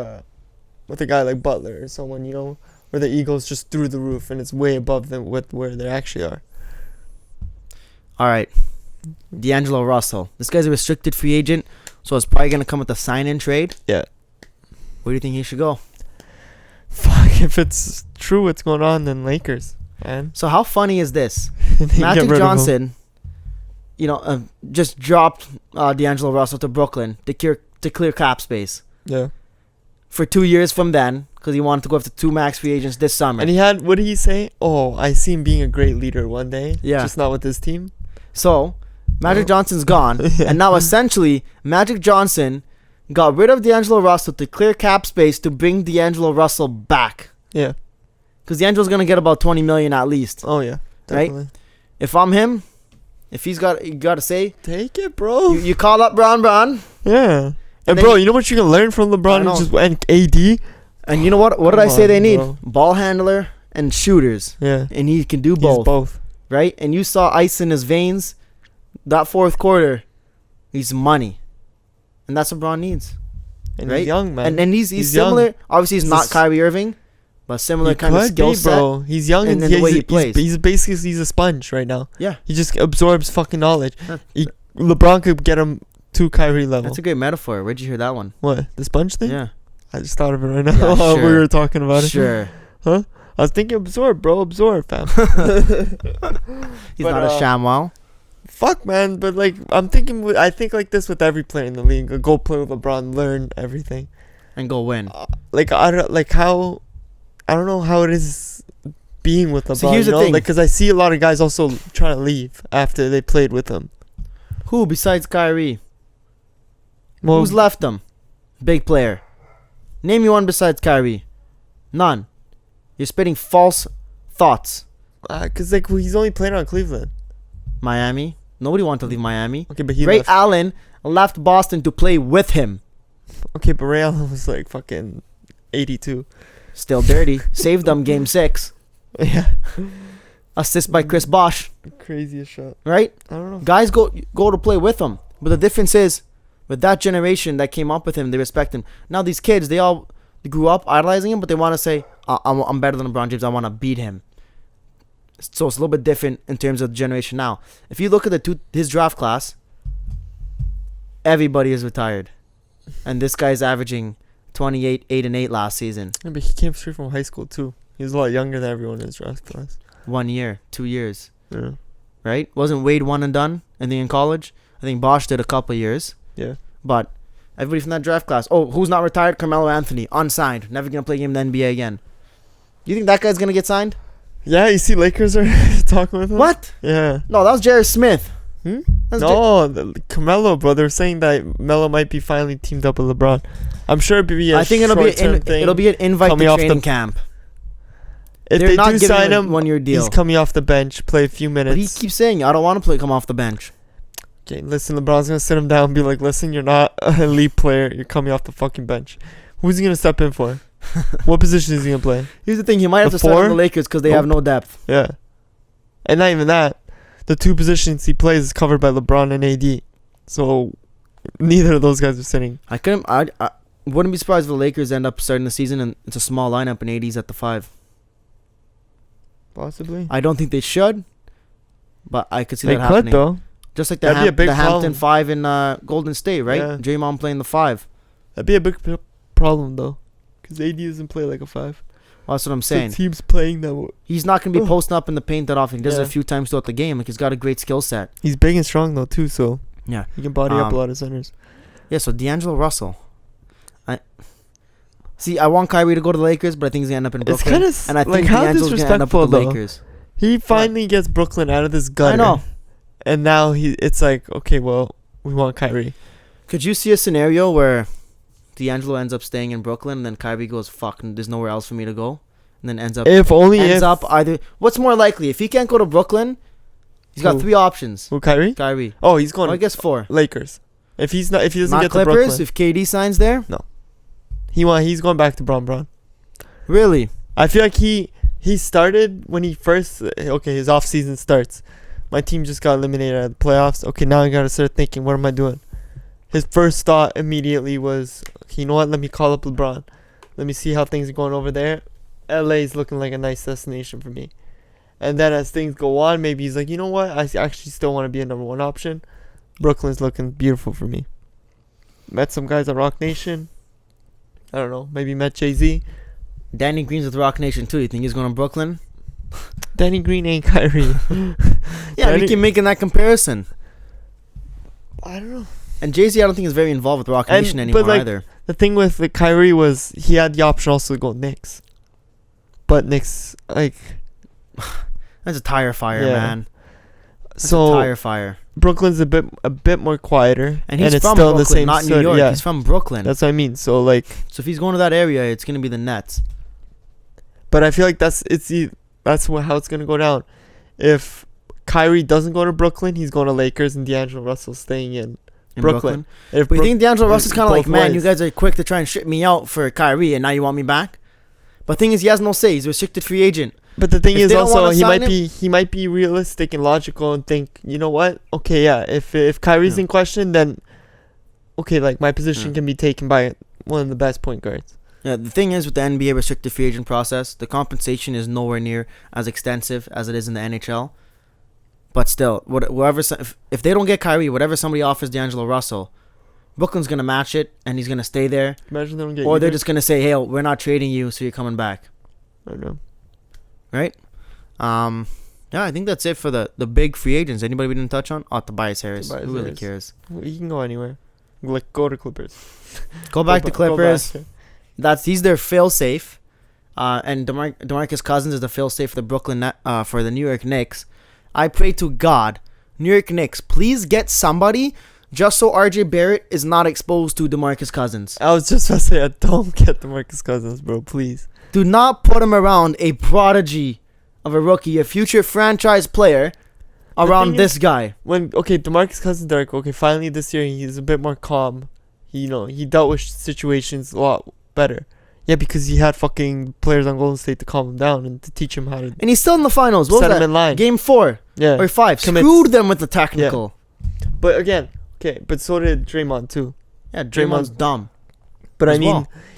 with a guy like Butler or someone, you know, where the ego's just through the roof and it's way above them where they actually are. All right. D'Angelo Russell. This guy's a restricted free agent, so it's probably going to come with a sign-in trade. Yeah. Where do you think he should go? Fuck, if it's true what's going on, then Lakers, man. So how funny is this? They get Magic rid of him. Johnson, just dropped D'Angelo Russell to Brooklyn to clear cap space Yeah. for 2 years from then because he wanted to go after 2 max free agents this summer. And he had, what did he say? Oh, I see him being a great leader one day. Yeah. Just not with his team. So Magic Oh. Johnson's gone, Yeah. and now essentially Magic Johnson got rid of D'Angelo Russell to clear cap space to bring D'Angelo Russell back Yeah. because D'Angelo's gonna get about $20 million at least. Oh, yeah. Right? Definitely. If I'm him, if you got to say, Take it, bro. you call up Brown, Yeah. And then bro, you know what you can learn from I LeBron know. and AD? and you know what? What did Come I say on, they need? bro. Ball handler and shooters, Yeah. and he can do He's both, both. right? And you saw ice in his veins. That fourth quarter, he's money, and that's what Braun needs. And Right? he's young, man. And he's He's young. similar. Obviously, he's He's not a s- Kyrie Irving, but similar He kind of could skill be, set. bro. He's young and and, then the way he he's, plays. he's basically a sponge right now. Yeah, He just absorbs fucking knowledge. Huh. LeBron could get him to Kyrie level. that's a great metaphor. Where'd you hear that one? What? The sponge thing? Yeah, I just thought of it right now Yeah, while we sure. were talking about it. sure. Huh? I was thinking absorb, bro. Absorb, fam. He's But, not a ShamWow. Fuck, man. But, like, I think like this with every player in the league. Go play with LeBron. Learn everything. And go win. Like, I don't know how it is being with LeBron. So here's you the know? thing. Like, because I see a lot of guys also trying to leave after they played with him. Who besides Kyrie? Well, Who's left them? Big player. Name me one besides Kyrie. None. You're spitting false thoughts. Because like he's only playing on Cleveland. Miami. Nobody wanted to leave Miami. Okay, but he Ray left. Allen left Boston to play with him. Okay, but Ray Allen was like fucking 82. Still dirty. Saved them game 6. Yeah. Assist by Chris Bosh. Craziest shot. Right? I don't know. Guys go to play with him. But the difference is, with that generation that came up with him, they respect him. Now these kids, they all grew up idolizing him, but they want to say, I'm better than LeBron James. I want to beat him. So it's a little bit different in terms of the generation now. If you look at his draft class, everybody is retired. And this guy's averaging 28, 8 and 8 last season. Yeah, but he came straight from high school too. He was a lot younger than everyone in his draft class. 1 year, 2 years. Yeah. Right? Wasn't Wade one and done? And then in college? I think Bosh did a couple years. Yeah. But everybody from that draft class. Oh, who's not retired? Carmelo Anthony. Unsigned. Never going to play a game in the NBA again. You think that guy's going to get signed? Yeah, you see Lakers are talking with him? What? Yeah. No, that was J.R. Smith. That's No, Carmelo, bro. They're saying that Melo might be finally teamed up with LeBron. I'm sure it'll be I think it'll be an invite coming to off training the- camp. If They're they not do giving sign him him, a 1 year deal. he's coming off the bench, play a few minutes. But he keeps saying, I don't want to come off the bench. Okay, listen, LeBron's gonna sit him down and be like, listen, you're not an elite player. You're coming off the fucking bench. Who's he gonna step in for? What position is he gonna play? Here's the thing. He might have The to start on four? the Lakers because they have no depth. Yeah. And not even that. The two positions he plays is covered by LeBron and AD. So neither of those guys are sitting. I wouldn't be surprised if the Lakers end up starting the season and it's a small lineup and AD's at the 5. Possibly. I don't think they should, but I could see They that could happening. though. Just like That'd be a big the Hampton problem. 5 in Golden State, right? Yeah. Draymond playing the 5. That'd be a big problem though. Because AD doesn't play like a 5. Well, that's what I'm The saying. team's playing that way. He's not going to be posting up in the paint that often. He does it Yeah. a few times throughout the game. Like, he's got a great skill set. He's big and strong though too, so Yeah. he can body up a Um, lot of centers. Yeah, so D'Angelo Russell. I want Kyrie to go to the Lakers, but I think he's going to end up in It's Brooklyn. kind of And I like think how D'Angelo's going to end up disrespectful with the though. Lakers. He finally gets Brooklyn out of this gutter. I know. And now it's like, okay, well, we want Kyrie. Could you see a scenario where D'Angelo ends up staying in Brooklyn and then Kyrie goes, fuck, there's nowhere else for me to go? And then ends up either. What's more likely? If he can't go to Brooklyn, he's got Who? 3 options. Who, Kyrie? Kyrie. Oh, he's going Well, I guess 4. Lakers. If he doesn't Not get Clippers, to Brooklyn, if KD signs there? he's going back to Bron. Really? I feel like he started when he first his off season starts. My team just got eliminated out of the playoffs. Okay, now I gotta start thinking, what am I doing? His first thought immediately was, okay, you know what? Let me call up LeBron. Let me see how things are going over there. LA is looking like a nice destination for me. And then as things go on, maybe he's like, you know what? I actually still want to be a number 1 option. Brooklyn's looking beautiful for me. Met some guys at Rock Nation. I don't know. Maybe met Jay-Z. Danny Green's with Rock Nation too. You think he's going to Brooklyn? Danny Green ain't Kyrie. Yeah, we keep making that comparison. I don't know. And Jay-Z, I don't think is very involved with Rock Nation anymore either. The thing with Kyrie was he had the option also to go Knicks. But Knicks, like... That's a tire fire, Yeah. man. That's a so tire fire. Brooklyn's a bit more quieter. And he's it's from still Brooklyn, the same not New city. York. Yeah, He's from Brooklyn. that's what I mean. So like, So if he's going to that area, it's going to be the Nets. but I feel like that's how it's gonna go down. If Kyrie doesn't go to Brooklyn, he's going to Lakers, and D'Angelo Russell's staying in Brooklyn. If But you think D'Angelo Russell's kind of like, both man, ways. you guys are quick to try and ship me out for Kyrie, and now you want me back? But thing is, he has no say. He's a restricted free agent. But the thing If is they don't also wanna sign he might be realistic and logical and think, you know what? Okay, yeah. If Kyrie's Yeah. in question, then okay, like my position Yeah. can be taken by one of the best point guards. Yeah, the thing is with the NBA restricted free agent process, the compensation is nowhere near as extensive as it is in the NHL. But still, if they don't get Kyrie, whatever somebody offers D'Angelo Russell, Brooklyn's gonna match it and he's gonna stay there, Imagine they don't get. or they're either. just gonna say, "Hey, we're not trading you, so you're coming back." I don't know. Right? Yeah, I think that's it for the big free agents. Anybody we didn't touch on? Oh, Tobias Harris. Tobias Who really Harris. cares? He can go anywhere. Like go to Clippers. Go back to Go Clippers. back. He's their fail safe, and DeMarcus Cousins is the fail safe for the for the New York Knicks. I pray to God, New York Knicks, please get somebody just so RJ Barrett is not exposed to DeMarcus Cousins. I was just about to say, don't get DeMarcus Cousins, bro. Please. Do not put him around a prodigy of a rookie, a future franchise player, around this guy. DeMarcus Cousins, finally this year he's a bit more calm. He dealt with situations a lot better. Yeah, because he had fucking players on Golden State to calm him down and to teach him how to. And he's still in the finals. What set was him that? in line. Game 4 or 5. Screwed them with the technical. Yeah. But again, but so did Draymond too. Yeah, Draymond's dumb. But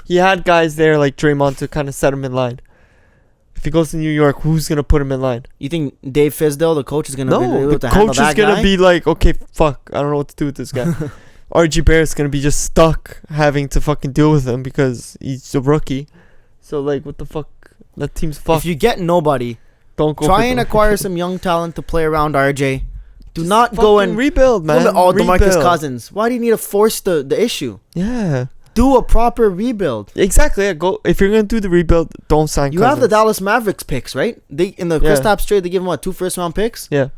he had guys there like Draymond to kind of set him in line. If he goes to New York, who's gonna put him in line? You think Dave Fizdale, the coach, is gonna be able to No, handle the coach that is gonna guy? be like, okay, fuck, I don't know what to do with this guy. RG Barrett's gonna be just stuck having to fucking deal with him because he's a rookie. So like, what the fuck? That team's fucked. If you get nobody, don't go. Try and acquire some young talent to play around RJ. Do just not go and rebuild, man. DeMarcus Cousins. Why do you need to force the issue? Yeah. Do a proper rebuild. Exactly. Yeah, go if you're gonna do the rebuild, don't sign. You have the Dallas Mavericks picks, right? They in the Kristaps trade, they give him 2 first-round picks. Yeah.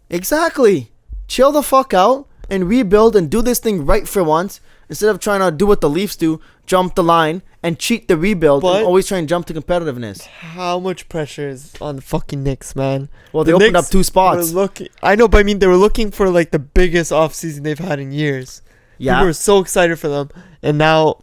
Exactly. Chill the fuck out and rebuild and do this thing right for once instead of trying to do what the Leafs do, jump the line and cheat the rebuild and always try and jump to competitiveness. How much pressure is on the fucking Knicks, man? Well, they opened up 2 spots. I know, but I mean, they were looking for like the biggest offseason they've had in years. Yeah. People were so excited for them, and now.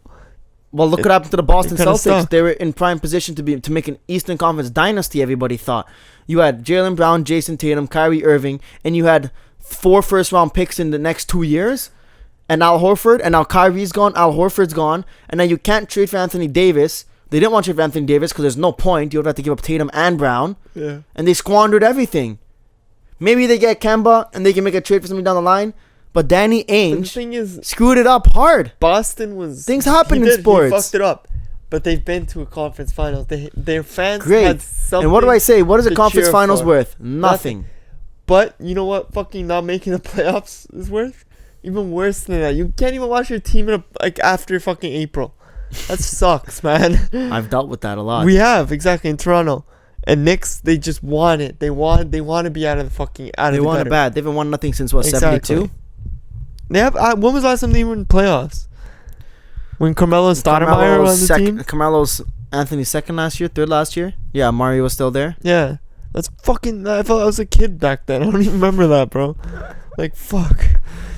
Well, look what happened to the Boston Celtics. Stuck. They were in prime position to make an Eastern Conference dynasty, everybody thought. You had Jaylen Brown, Jason Tatum, Kyrie Irving, and you had 4 first-round picks in the next 2 years. And Al Horford, and now Kyrie's gone, Al Horford's gone, and now you can't trade for Anthony Davis. They didn't want to trade for Anthony Davis because there's no point. You would have to give up Tatum and Brown. Yeah. And they squandered everything. Maybe they get Kemba and they can make a trade for something down the line. But Danny Ainge screwed it up hard. Boston was... Things happen in sports. He fucked it up. But they've been to a conference finals. Their fans had something. And what do I say? What is a conference finals worth? Nothing. But you know what fucking not making the playoffs is worth? Even worse than that. You can't even watch your team after fucking April. That sucks, man. I've dealt with that a lot. We have, exactly, in Toronto. And Knicks, they just want it. They want to be out of the fucking They want it bad. They haven't won nothing since 72? They have. When was the last time they were in playoffs? When Carmelo Stoudemire was on the team? Carmelo's Anthony's second last year, third last year. Yeah, Mario was still there. Yeah. That's fucking... I felt I was a kid back then. I don't even remember that, bro. Like, fuck.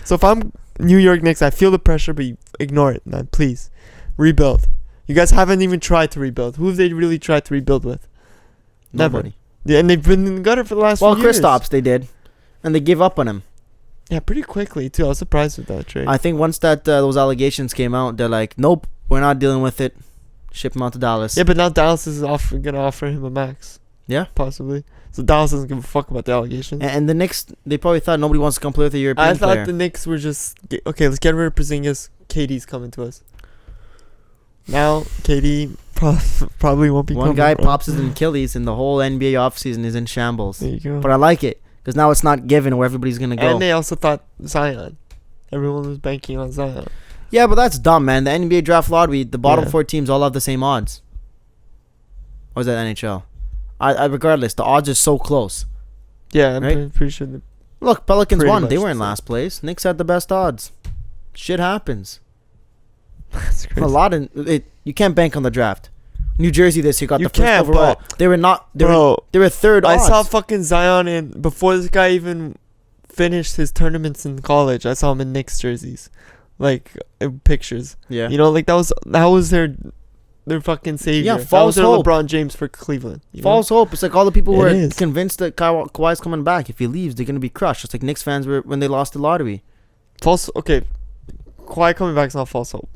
So if I'm New York Knicks, I feel the pressure, but you ignore it, man. Please. Rebuild. You guys haven't even tried to rebuild. Who have they really tried to rebuild with? Nobody. Yeah, and they've been in the gutter for the last few years. Well, Kristaps, they did. And they gave up on him. Yeah, pretty quickly, too. I was surprised with that trade. I think once those allegations came out, they're like, nope, we're not dealing with it. Ship him out to Dallas. Yeah, but now Dallas is going to offer him a max. Yeah? Possibly. So Dallas doesn't give a fuck about the allegations. And the Knicks, they probably thought nobody wants to come play with a European player. I thought the Knicks were just... Okay, let's get rid of Porzingis. KD's coming to us. Now, KD probably won't be coming. One guy pops his Achilles and the whole NBA offseason is in shambles. There you go. But I like it. Because now it's not given where everybody's going to go. And they also thought Zion. Everyone was banking on Zion. Yeah, but that's dumb, man. The NBA draft lottery, the bottom 4 teams all have the same odds. Or is that NHL? Regardless, the odds are so close. Yeah, I'm pretty sure. Look, Pelicans won. They were in last place. Knicks had the best odds. Shit happens. That's crazy. You can't bank on the draft. New Jersey this year got the first overall. But they were third odds. I saw fucking Zion before this guy even finished his tournaments in college. I saw him in Knicks jerseys, like in pictures. Yeah, you know, like that was their fucking savior. Yeah, false hope. LeBron James for Cleveland. False hope. It's like all the people who are convinced that Kawhi's coming back. If he leaves, they're gonna be crushed. It's like Knicks fans were when they lost the lottery. False. Okay, Kawhi coming back is not false hope.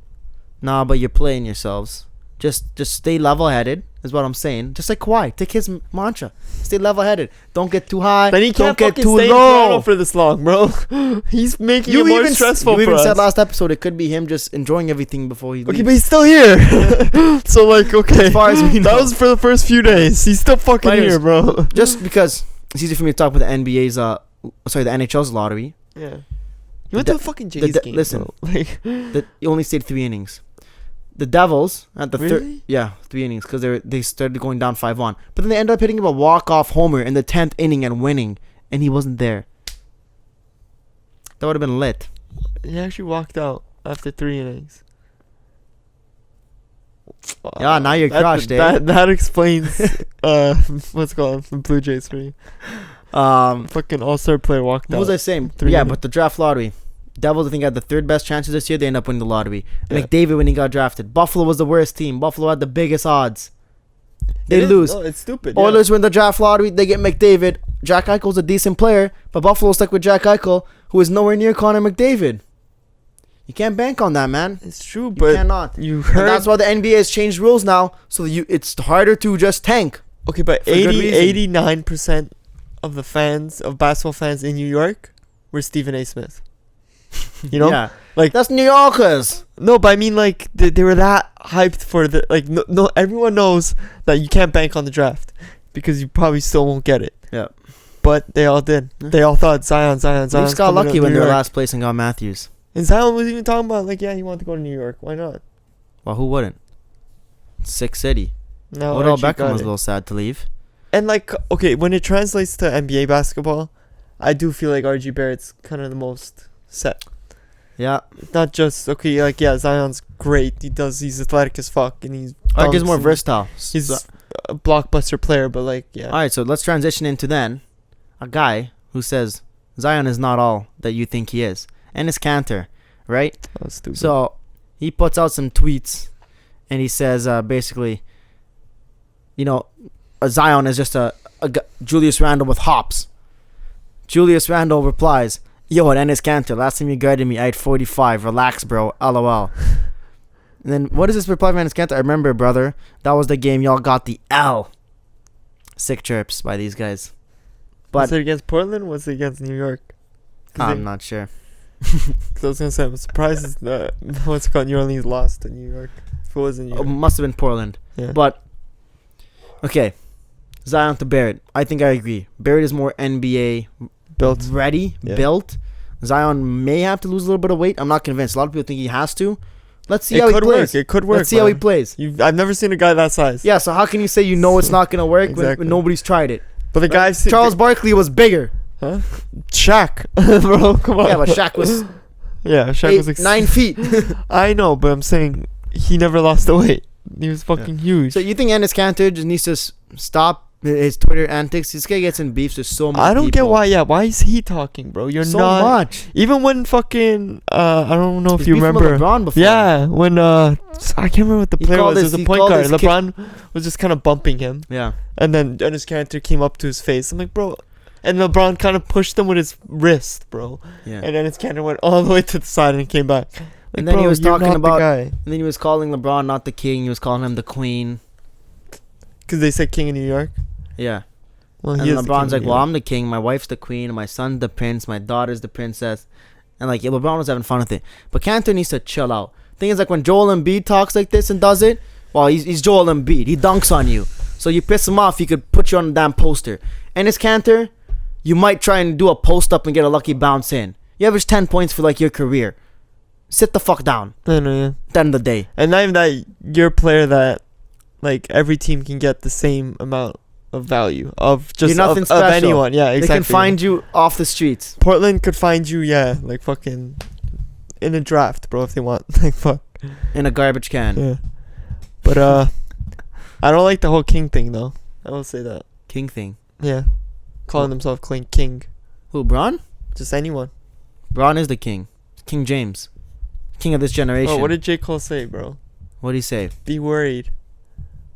Nah, but you're playing yourselves. Just stay level-headed is what I'm saying. Just like Kawhi, take his mantra. Stay level-headed. Don't get too high. Then he don't can't get too stay low for this long, bro. He's making it more stressful for us. You even said last episode it could be him just enjoying everything before he leaves. Okay, but he's still here. So like, okay, as far as we know. That was for the first few days. He's still fucking here, bro. Just because it's easy for me to talk about the NBA's, the NHL's lottery. Yeah. You went to a fucking Jays game. Listen, you only stayed 3 innings. The Devils at the really? 3 innings because they started going down 5-1, but then they ended up hitting him a walk-off homer in the 10th inning and winning, and he wasn't there. That would have been lit. He actually walked out after 3 innings. Yeah, now you're crushed, eh? That explains what's it called the Blue Jays for you. Fucking all-star player walked out. What was I saying? 3 Yeah, innings. but the draft lottery. Devils, I think, had the third best chances this year. They end up winning the lottery. Yeah. McDavid, when he got drafted. Buffalo was the worst team. Buffalo had the biggest odds. They It is- lose. No, it's stupid. Oilers win the draft lottery. They get McDavid. Jack Eichel's a decent player, but Buffalo stuck with Jack Eichel, who is nowhere near Connor McDavid. You can't bank on that, man. Yeah. It's true, You but cannot. you And heard. that's why the NBA has changed rules now, so it's harder to just tank. Okay, but for good reason. 89% of the fans, of basketball fans in New York, were Stephen A. Smith. You know? Yeah. Like- that's New Yorkers. No, but I mean, like, they were that hyped for the. Like, no, everyone knows that you can't bank on the draft because you probably still won't get it. Yeah. But they all did. Yeah. They all thought Zion. Leafs got lucky when they were last place and got Matthews. And Zion was even talking about, like, yeah, he wanted to go to New York. Why not? Well, who wouldn't? Sick city. No, Odell Archie Beckham got was it. a little sad to leave. And, like, okay, when it translates to NBA basketball, I do feel like RG Barrett's kind of the most set. Yeah. Not just, okay, like, yeah, Zion's great. He's athletic as fuck, and he's Arg is more dunks and versatile. He's So- a blockbuster player, but, like, yeah. all right, so let's transition into then a guy who says Zion is not all that you think he is. And it's Cantor, right? That was stupid. So he puts out some tweets and he says basically, you know, Zion is just a Julius Randle with hops. Julius Randle replies, yo, at Ennis Cantor, last time you guarded me, I had 45. Relax, bro. LOL. And then what is this reply from Ennis Cantor? I remember, brother. That was the game y'all got the L. Sick chirps by these guys. was But it against Portland? Was it against New York? 'Cause I'm not sure. 'cause I was gonna say, I'm surprised that what's it called, New Orleans lost to New York. If it was in New York, Must have been Portland. yeah. But, okay. Zion to Barrett. I think I agree. Barrett is more NBA Built. ready, Yeah. built. Zion may have to lose a little bit of weight. I'm not convinced. A lot of people think he has to. Let's see It how he could plays. work. It could work. Let's see how he man. plays. I've never seen a guy that size. Yeah, so how can you say you know it's not going to work Exactly. when nobody's tried it? But the guy, Charles Barkley was bigger. huh? Shaq, bro, come on. Yeah, but Shaq was Yeah, Shaq was 9 feet. I know, but I'm saying he never lost the weight. He was fucking huge. So you think Ennis Cantor just needs to stop his Twitter antics? This guy gets in beefs with so much I don't get people. why. Yeah, why is he talking, bro? You're So not. much. Even when fucking I don't know if He's you beefing with remember. LeBron before. Yeah, when I can't remember what the He player called was. It his- was he a point called guard. his kid- LeBron was just kind of bumping him, Yeah. and then Dennis Cantor came up to his face. I'm like, bro, and LeBron kind of pushed him with his wrist, bro. Yeah. And Dennis Cantor went all the way to the side and came back. Like, And then he bro, was you're talking not the about- guy. And then he was calling LeBron not the king. He was calling him the queen. Because they said king in New York. Yeah. Well, And he is the LeBron's king like, in well, New I'm the king. My wife's the queen. My son's the prince. My daughter's the princess. And like, yeah, LeBron was having fun with it. But Cantor needs to chill out. Thing is, like, when Joel Embiid talks like this and does it, well, he's Joel Embiid. He dunks on you. So you piss him off, he could put you on a damn poster. And it's Cantor, you might try and do a post up and get a lucky bounce in. You average 10 points for like your career. Sit the fuck down. York. I know, yeah. At the end of the day. And not even that, you're a player that, like, every team can get the same amount of value of just You're nothing of special. anyone. Yeah, exactly. They can find you off the streets. Portland could find you, yeah, like fucking in a draft, bro, if they want. Like, fuck. In a garbage can. Yeah. But I don't like the whole king thing though. I will say that. King thing. Yeah. Calling himself king. Who, Bron? Just anyone. Bron is the king. King James. King of this generation. Oh, what did J. Cole say, bro? What did he say? Be worried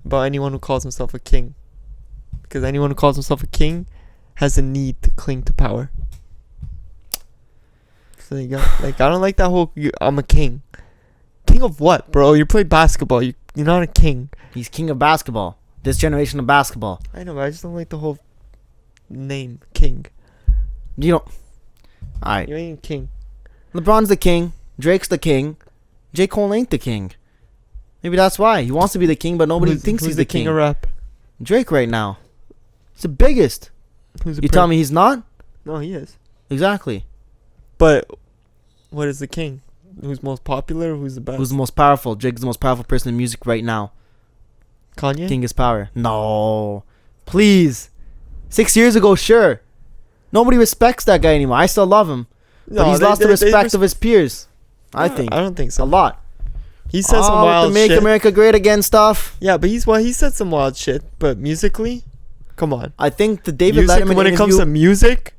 about anyone who calls himself a king. Because anyone who calls himself a king has a need to cling to power. So you got, like, I don't like that whole I'm a king. King of what, bro? You play basketball. You're not a king. He's king of basketball. This generation of basketball. I know, but I just don't like the whole name king. You don't. Alright. You ain't king. LeBron's the king. Drake's the king. J. Cole ain't the king. Maybe that's why. He wants to be the king, but nobody thinks who's he's the king. of rap? Drake right now. He's the biggest. Who's the You tell me he's not? No, he is. Exactly. But what is the king? Who's most popular? Who's the best? Who's the most powerful? Drake's the most powerful person in music right now. Kanye? King is power. No. Please. 6 years ago, sure. Nobody respects that guy anymore. I still love him. But he's lost the respect of his peers. I think. I don't think so. A lot. He said some with wild the Make shit. America Great Again stuff. Yeah, but he said some wild shit. But musically, come on. I think the David Music, Letterman when it comes interview- to music,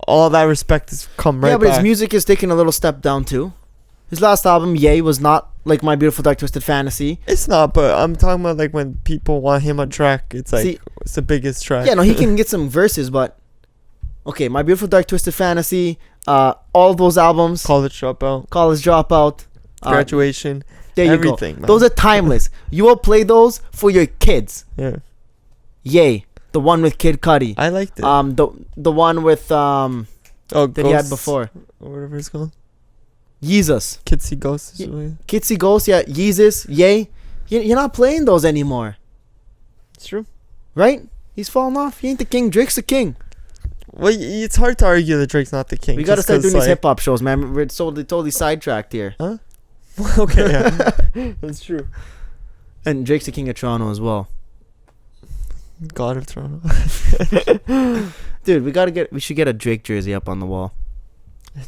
all that respect has come right yeah, but back. his music is taking a little step down too. His last album, Yay, was not like My Beautiful Dark Twisted Fantasy. It's not, but I'm talking about like when people want him on track. It's like See, it's the biggest track. yeah, no, he can get some verses, but okay, My Beautiful Dark Twisted Fantasy, all those albums, College Dropout, College Dropout, Graduation, there you everything, go. man. Those are timeless. You will play those for your kids. Yeah, Yay, the one with Kid Cudi. I liked it. The one with that he had Ghosts, before. or whatever it's called. Yeezus. Kids See Ghosts. Kids See Ghosts, yeah, Yeezus, Yay. You're not playing those anymore, It's true. right? He's falling off. He ain't the king. Drake's the king. Well, it's hard to argue that Drake's not the king. We gotta just start 'cause, doing these like- hip hop shows, man. We're totally sidetracked here. Okay, yeah, that's true. And Drake's the king of Toronto as well. God of Toronto. Dude, we should get a Drake jersey up on the wall.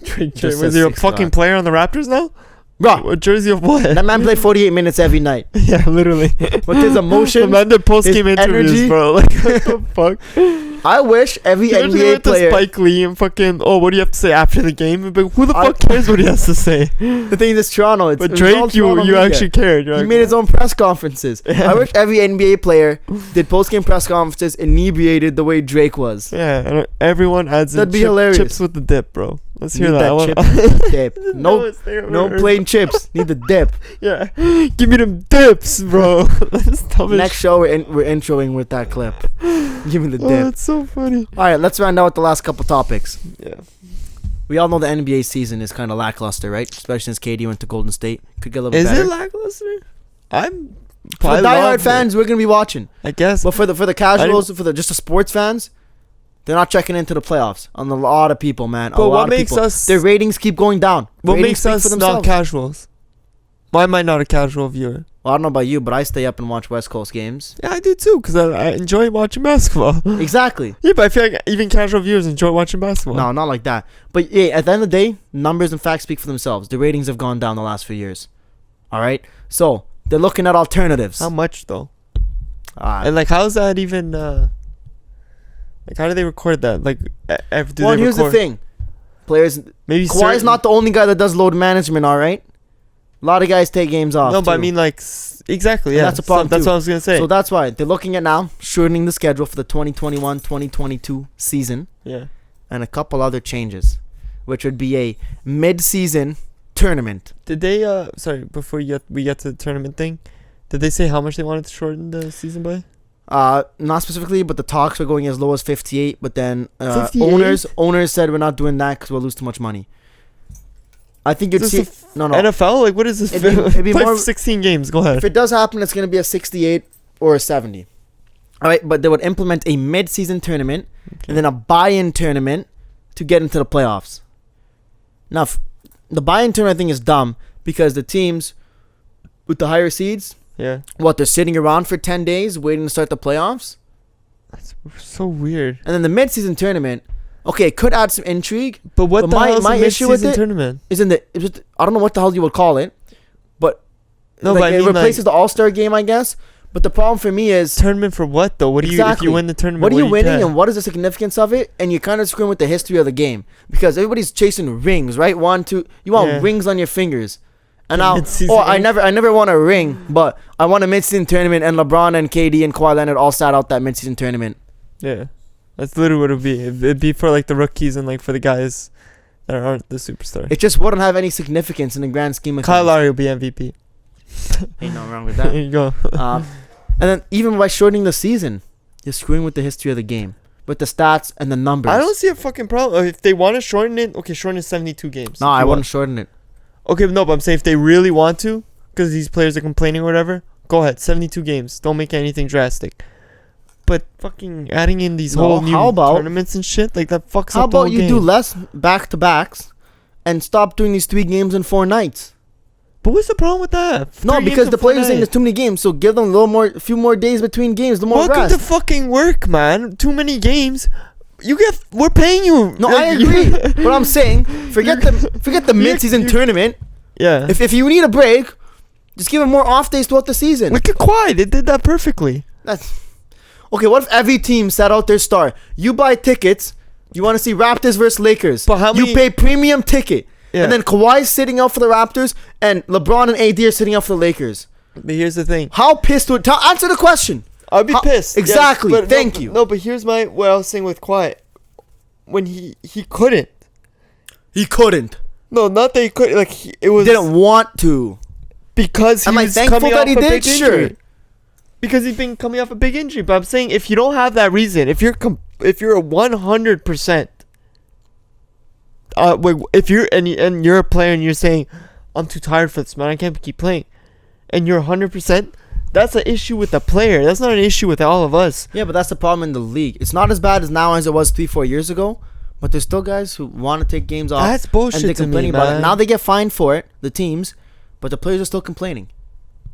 Drake, Just was says he a 6 fucking God. player on the Raptors now? Bro, What jersey of what? that man played 48 minutes every night. Yeah, literally. With his The emotion, man did post game his interviews, energy. bro. Like, what the fuck? I wish every Imagine they NBA went to player. Spike Lee and fucking, oh, what do you have to say after the game? And be like, who the I- fuck cares what he has to say? The thing is, it's Toronto. But It was all Drake, you Toronto media. actually cared. You're He like, made his own press conferences. Yeah. I wish every NBA player did post-game press conferences inebriated the way Drake was. yeah, and everyone adds in That'd be hilarious. chips with the dip, bro. Let's hear Need that. I want- chip, need the dip. No, Lowest thing I've no ever heard. plain chips. Need the dip. Yeah, give me them dips, bro. That's dumb as Next show, we're introing with that clip. Give me the Oh, dip. that's so funny. All right, let's round out with the last couple topics. Yeah. We all know the NBA season is kind of lackluster, right? Especially since KD went to Golden State. Could get a little bit Is better. it lackluster? I'm. For I the diehard love fans, we're gonna be watching. it, I guess. But for the casuals, for the just the sports fans, they're not checking into the playoffs. On a lot of people, man. But a lot what of makes people. us? Their ratings keep going down. What Ratings makes speak us for not themselves. casuals? Why am I not a casual viewer? Well, I don't know about you, but I stay up and watch West Coast games. Yeah, I do too, because I enjoy watching basketball. Exactly. Yeah, but I feel like even casual viewers enjoy watching basketball. No, not like that. But yeah, at the end of the day, numbers and facts speak for themselves. The ratings have gone down the last few years. All right, so they're looking at alternatives. How much though? Ah, And like, how's that even? Like, how do they record that? Like, do well, they here's the record? thing, players. Maybe Kawhi's not the only guy that does load management. All right, a lot of guys take games off. No, but I too. mean, like, exactly. And Yeah, that's a problem, that's too. what I was gonna say. So that's why they're looking at now shortening the schedule for the 2021-2022 season yeah. and a couple other changes, which would be a mid-season tournament. Did they? Sorry, before we get to the tournament thing, did they say how much they wanted to shorten the season by? Not specifically, but the talks were going as low as 58. But then 58? owners said we're not doing that because we'll lose too much money. I think you'd Is see this no. NFL? Like, what is this? It'd be Play more- 16 games. Go ahead. If it does happen, it's gonna be a 68 or a 70. All right, but they would implement a mid-season tournament and then a buy-in tournament to get into the playoffs. Now, the buy-in tournament thing is dumb because the teams with the higher seeds, Yeah. they're sitting around for 10 days waiting to start the playoffs. That's so weird. And then the mid-season tournament, okay, could add some intrigue. But what But the hell is my a issue with mid-season it- tournament? Is in the I don't know what the hell you would call it, but No, like, but I it mean, replaces like, the All-Star game, I guess. But the problem for me is, tournament for what though? What do you if Exactly. you win the tournament? what are you winning get? and what is the significance of it? And you're kind of screwing with the history of the game because everybody's chasing rings, right? You want Yeah. rings on your fingers. And now, Mid-season I game. never won a ring, but I won a mid-season tournament, and LeBron and KD and Kawhi Leonard all sat out that mid-season tournament. Yeah, that's literally what it'd be. It'd be for like the rookies and like for the guys that aren't the superstar. It just wouldn't have any significance in the grand scheme of Kyle things. Lowry will be MVP. Ain't nothing wrong with There that. you go. And then even by shortening the season, you're screwing with the history of the game, with the stats and the numbers. I don't see a fucking problem if they want to shorten it. Okay, shorten it 72 games. No, if I you wouldn't want. shorten it. Okay, no, but I'm saying if they really want to, because these players are complaining or whatever, go ahead. 72 games. Don't make anything drastic. But fucking adding in these No, whole new how about- tournaments and shit like that fucks How up the whole about you game. do less back-to-backs and stop doing these 3 games in 4 nights? But what's the problem with that? No, 3 games because in the 4 players saying nights. there's too many games, so give them a few more days between games, the more Welcome rest. to fucking work, man. Too many games. We're paying you. No, I agree. But I'm saying, forget the mid-season tournament. Yeah. If you need a break, Just give him more off days throughout the season. Look at Kawhi. They did that perfectly. That's okay. What if every team set out their star? You buy tickets. You want to see Raptors versus Lakers. But how many? You pay premium ticket. Yeah. And then Kawhi's sitting out for the Raptors, and LeBron and AD are sitting out for the Lakers. But here's the thing. How pissed would... Answer the question. I'd be pissed. Exactly. Yes, but Thank you. No, but here's what I was saying with Kawhi. When he couldn't. He couldn't. No, not that he couldn't. Like, it was... Didn't want to. Because he Am I was thankful coming that off he a did? big Sure. injury. Because he's been coming off a big injury. But I'm saying, if you don't have that reason, if you're a 100%... if you're and you're a player and you're saying, I'm too tired for this, man, I can't keep playing, and you're 100%, that's an issue with the player. That's not an issue with all of us. Yeah, but that's the problem in the league. It's not as bad as now as it was 3-4 years ago, but there's still guys who want to take games off. That's bullshit and they're to me, complaining about man. it. Now they get fined for it, the teams, but the players are still complaining.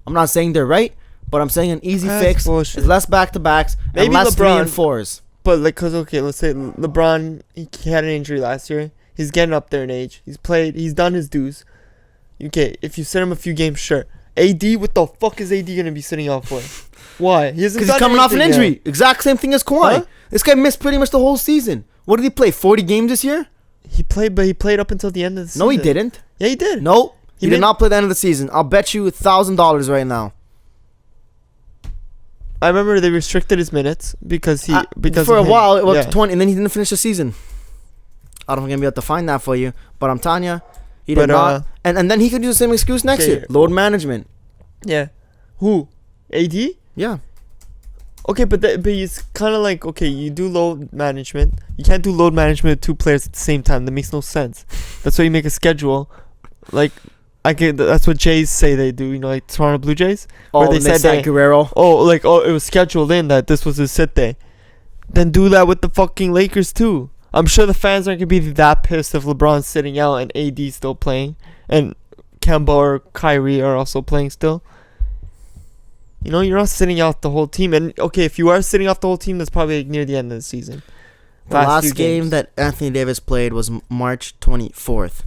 I'm not saying they're right, but I'm saying an easy That's fix bullshit. is less back-to-backs and Maybe less 3 and LeBron- 4s. But like, cause okay, let's say LeBron, he had an injury last year. He's getting up there in age. He's played. He's done his dues. Okay, if you sit him a few games, sure. AD, what the fuck is AD gonna be sitting out for? Why? He hasn't Because done he's coming off an anything injury. yet. Exact same thing as Kawhi. Huh? This guy missed pretty much the whole season. What did he play? 40 games this year? He played, but he played up until the end of the season. No, he didn't. Yeah, he did. No, he did didn't- not play the end of the season. I'll bet you $1,000 right now. I remember they restricted his minutes because For a of him. while it was Yeah. 20, and then he didn't finish the season. I don't think I'm gonna be able to find that for you, but I'm telling you, he did But, not. And then he could use the same excuse next okay. year. Load management. Yeah. Who? AD? Yeah. Okay, but it's kind of like, okay, you do load management. You can't do load management with two players at the same time. That makes no sense. That's why you make a schedule. Like, that's what Jays say they do. You know, like Toronto Blue Jays. Oh, they said Guerrero. It was scheduled in that this was his sit day. Then do that with the fucking Lakers too. I'm sure the fans aren't gonna be that pissed if LeBron's sitting out and AD's still playing, and Kemba or Kyrie are also playing still. You know, you're not sitting out the whole team. And okay, if you are sitting off the whole team, that's probably like near the end of the season. The last few game games. that Anthony Davis played was March 24th.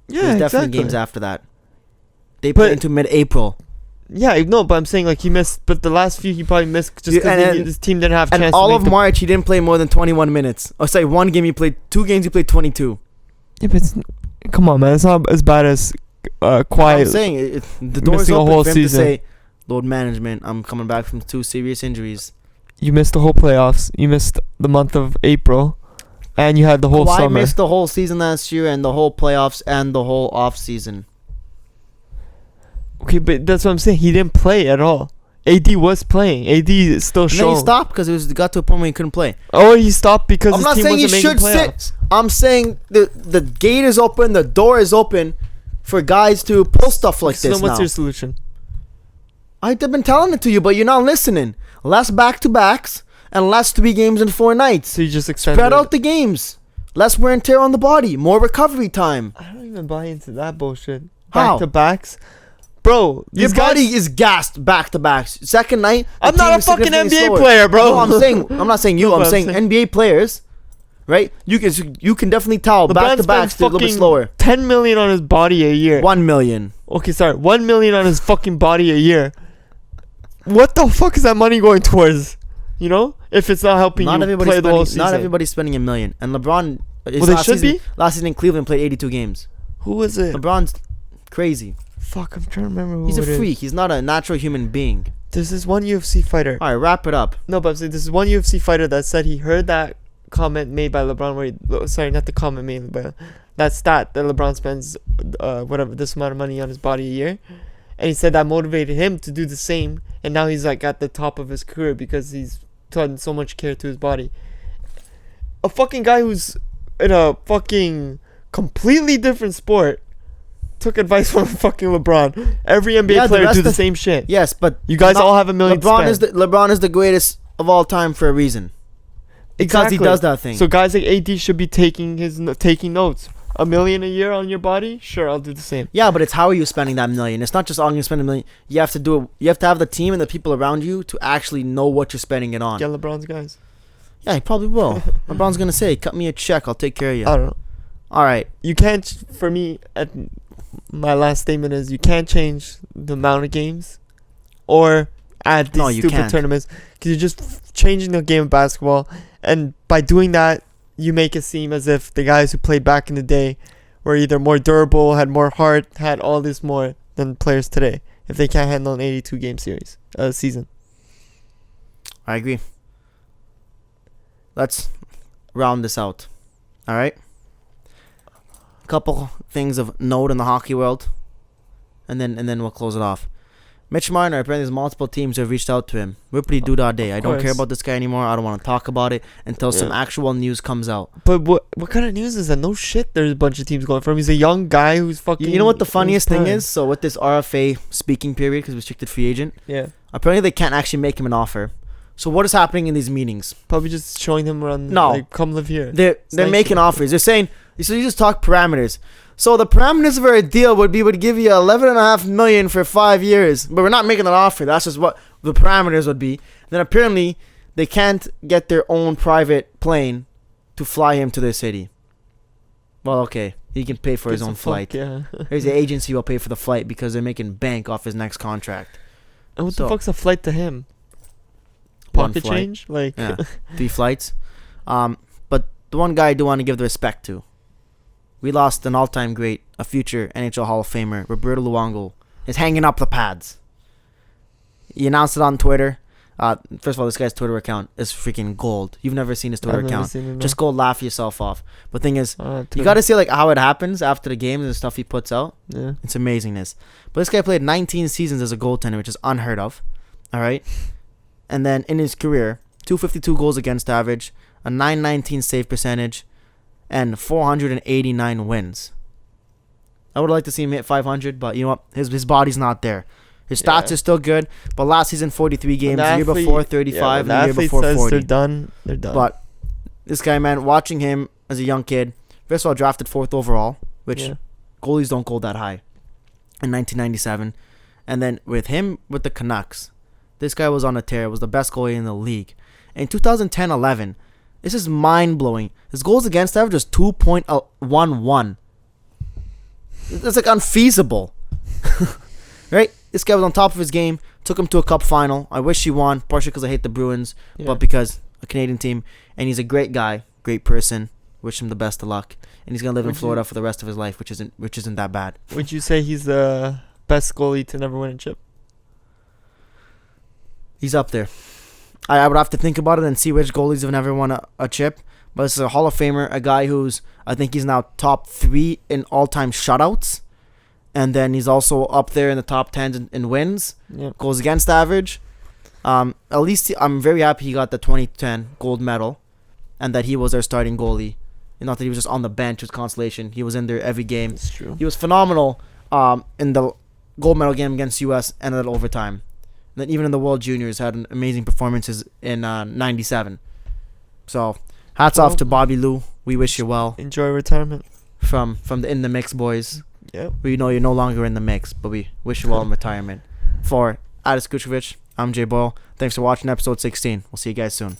Yeah, There's definitely exactly. games after that. They But- played into mid-April. Yeah, no, but I'm saying like he missed, but the last few he probably missed just Yeah, because and- his team didn't have a And chance. all to of make March, he didn't play more than 21 minutes. Oh, sorry, one game he played. 2 games he played 22. Yeah, but come on, man, it's not as bad as I'm quiet. saying the door is missing a open whole for him season. to say, load management, I'm coming back from 2 serious injuries. You missed the whole playoffs. You missed the month of April, and you had the whole Kawhi summer. missed the whole season last year and the whole playoffs and the whole off season. Okay, but that's what I'm saying. He didn't play at all. AD was playing. AD is still And then showing. he stopped because it got to a point where he couldn't play. Oh, he stopped because I'm his not team saying he wasn't making should playoffs. sit. I'm saying the gate is open, the door is open for guys to pull stuff like So this then what's now. your solution? I've been telling it to you, but you're not listening. Less back-to-backs and less 3 games in 4 nights. So you just extend Spread out the games. Less wear and tear on the body. More recovery time. I don't even buy into that bullshit. How? Back to backs, bro. Your These body guys, is gassed back-to-backs. Second night, the I'm not team a is fucking significantly NBA slower. player, bro. No, I'm not saying you. No, I'm but I'm saying saying- NBA players, right? You can definitely tell LeBron back-to-backs spends they're a little bit fucking slower. 10 million on his body a year. 1 million. Okay, sorry, 1 million on his fucking body a year. What the fuck is that money going towards? You know, if it's not helping Not you everybody's play the whole spending. season. Not everybody's spending $1 million. And LeBron. Well, they should be. Last season in Cleveland played 82 games. Who was it? LeBron's crazy. Fuck, I'm trying to remember who He's a it is. freak. He's not a natural human being. There's this one UFC fighter. All right, wrap it up. No, but I'm saying this is one UFC fighter that said he heard that comment made by LeBron where sorry, not the comment made, but that stat that LeBron spends whatever this amount of money on his body a year, and he said that motivated him to do the same, and now he's like at the top of his career because he's taken so much care to his body. A fucking guy who's in a fucking completely different sport took advice from fucking LeBron. Every NBA Yeah, the player rest do the of- same shit. Yes, but You guys all have $1 million to spend. LeBron is the greatest of all time for a reason. Because he does that thing. So guys like AD should be taking notes. $1 million a year on your body? Sure, I'll do the same. Yeah, but it's how are you spending that $1 million? It's not just I'm gonna spend $1 million. You have to do it. You have to have the team and the people around you to actually know what you're spending it on. Get LeBron's guys. Yeah, he probably will. LeBron's gonna say, "Cut me a check. I'll take care of you." I don't know. All right. You can't, for me, my last statement is you can't change the amount of games or add these No, you stupid can't. tournaments because you're just changing the game of basketball. And by doing that, you make it seem as if the guys who played back in the day were either more durable, had more heart, had all this more than players today if they can't handle an 82 game season. I agree. Let's round this out. All right. Couple things of note in the hockey world, and then we'll close it off. Mitch Marner, apparently there's multiple teams who have reached out to him. Whippity doo dah day. I don't care about this guy anymore. I don't want to talk about it until some actual news comes out. But what kind of news is that? No shit, there's a bunch of teams going for him. He's a young guy who's fucking... You know what the funniest thing is? So with this RFA speaking period, because restricted free agent, Yeah. apparently they can't actually make him an offer. So what is happening in these meetings? Probably just showing him around, No. like, come live here. They're nice making shit. offers. They're saying, so you just talk parameters. So the parameters for a deal would give you $11.5 million for 5 years, but we're not making an offer. That's just what the parameters would be. Then apparently they can't get their own private plane to fly him to their city. Well, okay, he can pay for his Gives own a fuck, flight. Yeah. His agency will pay for the flight because they're making bank off his next contract. And what So- the fuck's a flight to him? One Pocket flight. change? Like, Yeah, 3 flights. But the one guy I do want to give the respect to. We lost an all-time great, a future NHL Hall of Famer, Roberto Luongo, is hanging up the pads. He announced it on Twitter. First of all, this guy's Twitter account is freaking gold. You've never seen his Twitter I've never account. seen it, no. Just go laugh yourself off. But thing is, you Twitter. got to see like how it happens after the games and the stuff he puts out. Yeah. It's amazingness. But this guy played 19 seasons as a goaltender, which is unheard of. All right? And then in his career, 252 goals against average, a 919 save percentage, and 489 wins. I would like to see him hit 500, but you know what? His body's not there. His stats are still good, but last season 43 games, the year before 35, and the year before 40. They're done. They're done. But this guy, man, watching him as a young kid, first of all, drafted 4th overall, which goalies don't go that high, in 1997. And then with him with the Canucks, this guy was on a tear. Was the best goalie in the league. In 2010-11, this is mind-blowing. His goals against average was 2.11. That's like unfeasible. Right? This guy was on top of his game. Took him to a cup final. I wish he won, partially because I hate the Bruins, but because a Canadian team. And he's a great guy, great person. Wish him the best of luck. And he's gonna live in Florida for the rest of his life, which isn't that bad. Would you say he's the best goalie to never win a chip? He's up there. I would have to think about it and see which goalies have never won a chip. But this is a Hall of Famer, a guy who's, I think he's now top 3 in all-time shutouts. And then he's also up there in the top 10 in wins. Yeah. Goals against average. At least I'm very happy he got the 2010 gold medal. And that he was their starting goalie. And not that he was just on the bench with consolation. He was in there every game. That's true. He was phenomenal in the gold medal game against U.S. and at overtime. And then even in the World Juniors had amazing performances in 97. So hats off to Bobby Lou. We wish you well. Enjoy retirement. From the In the Mix boys. Yep. We know you're no longer in the mix, but we wish you well in retirement. For Adis Kucukovic, I'm Jay Boyal. Thanks for watching episode 16. We'll see you guys soon.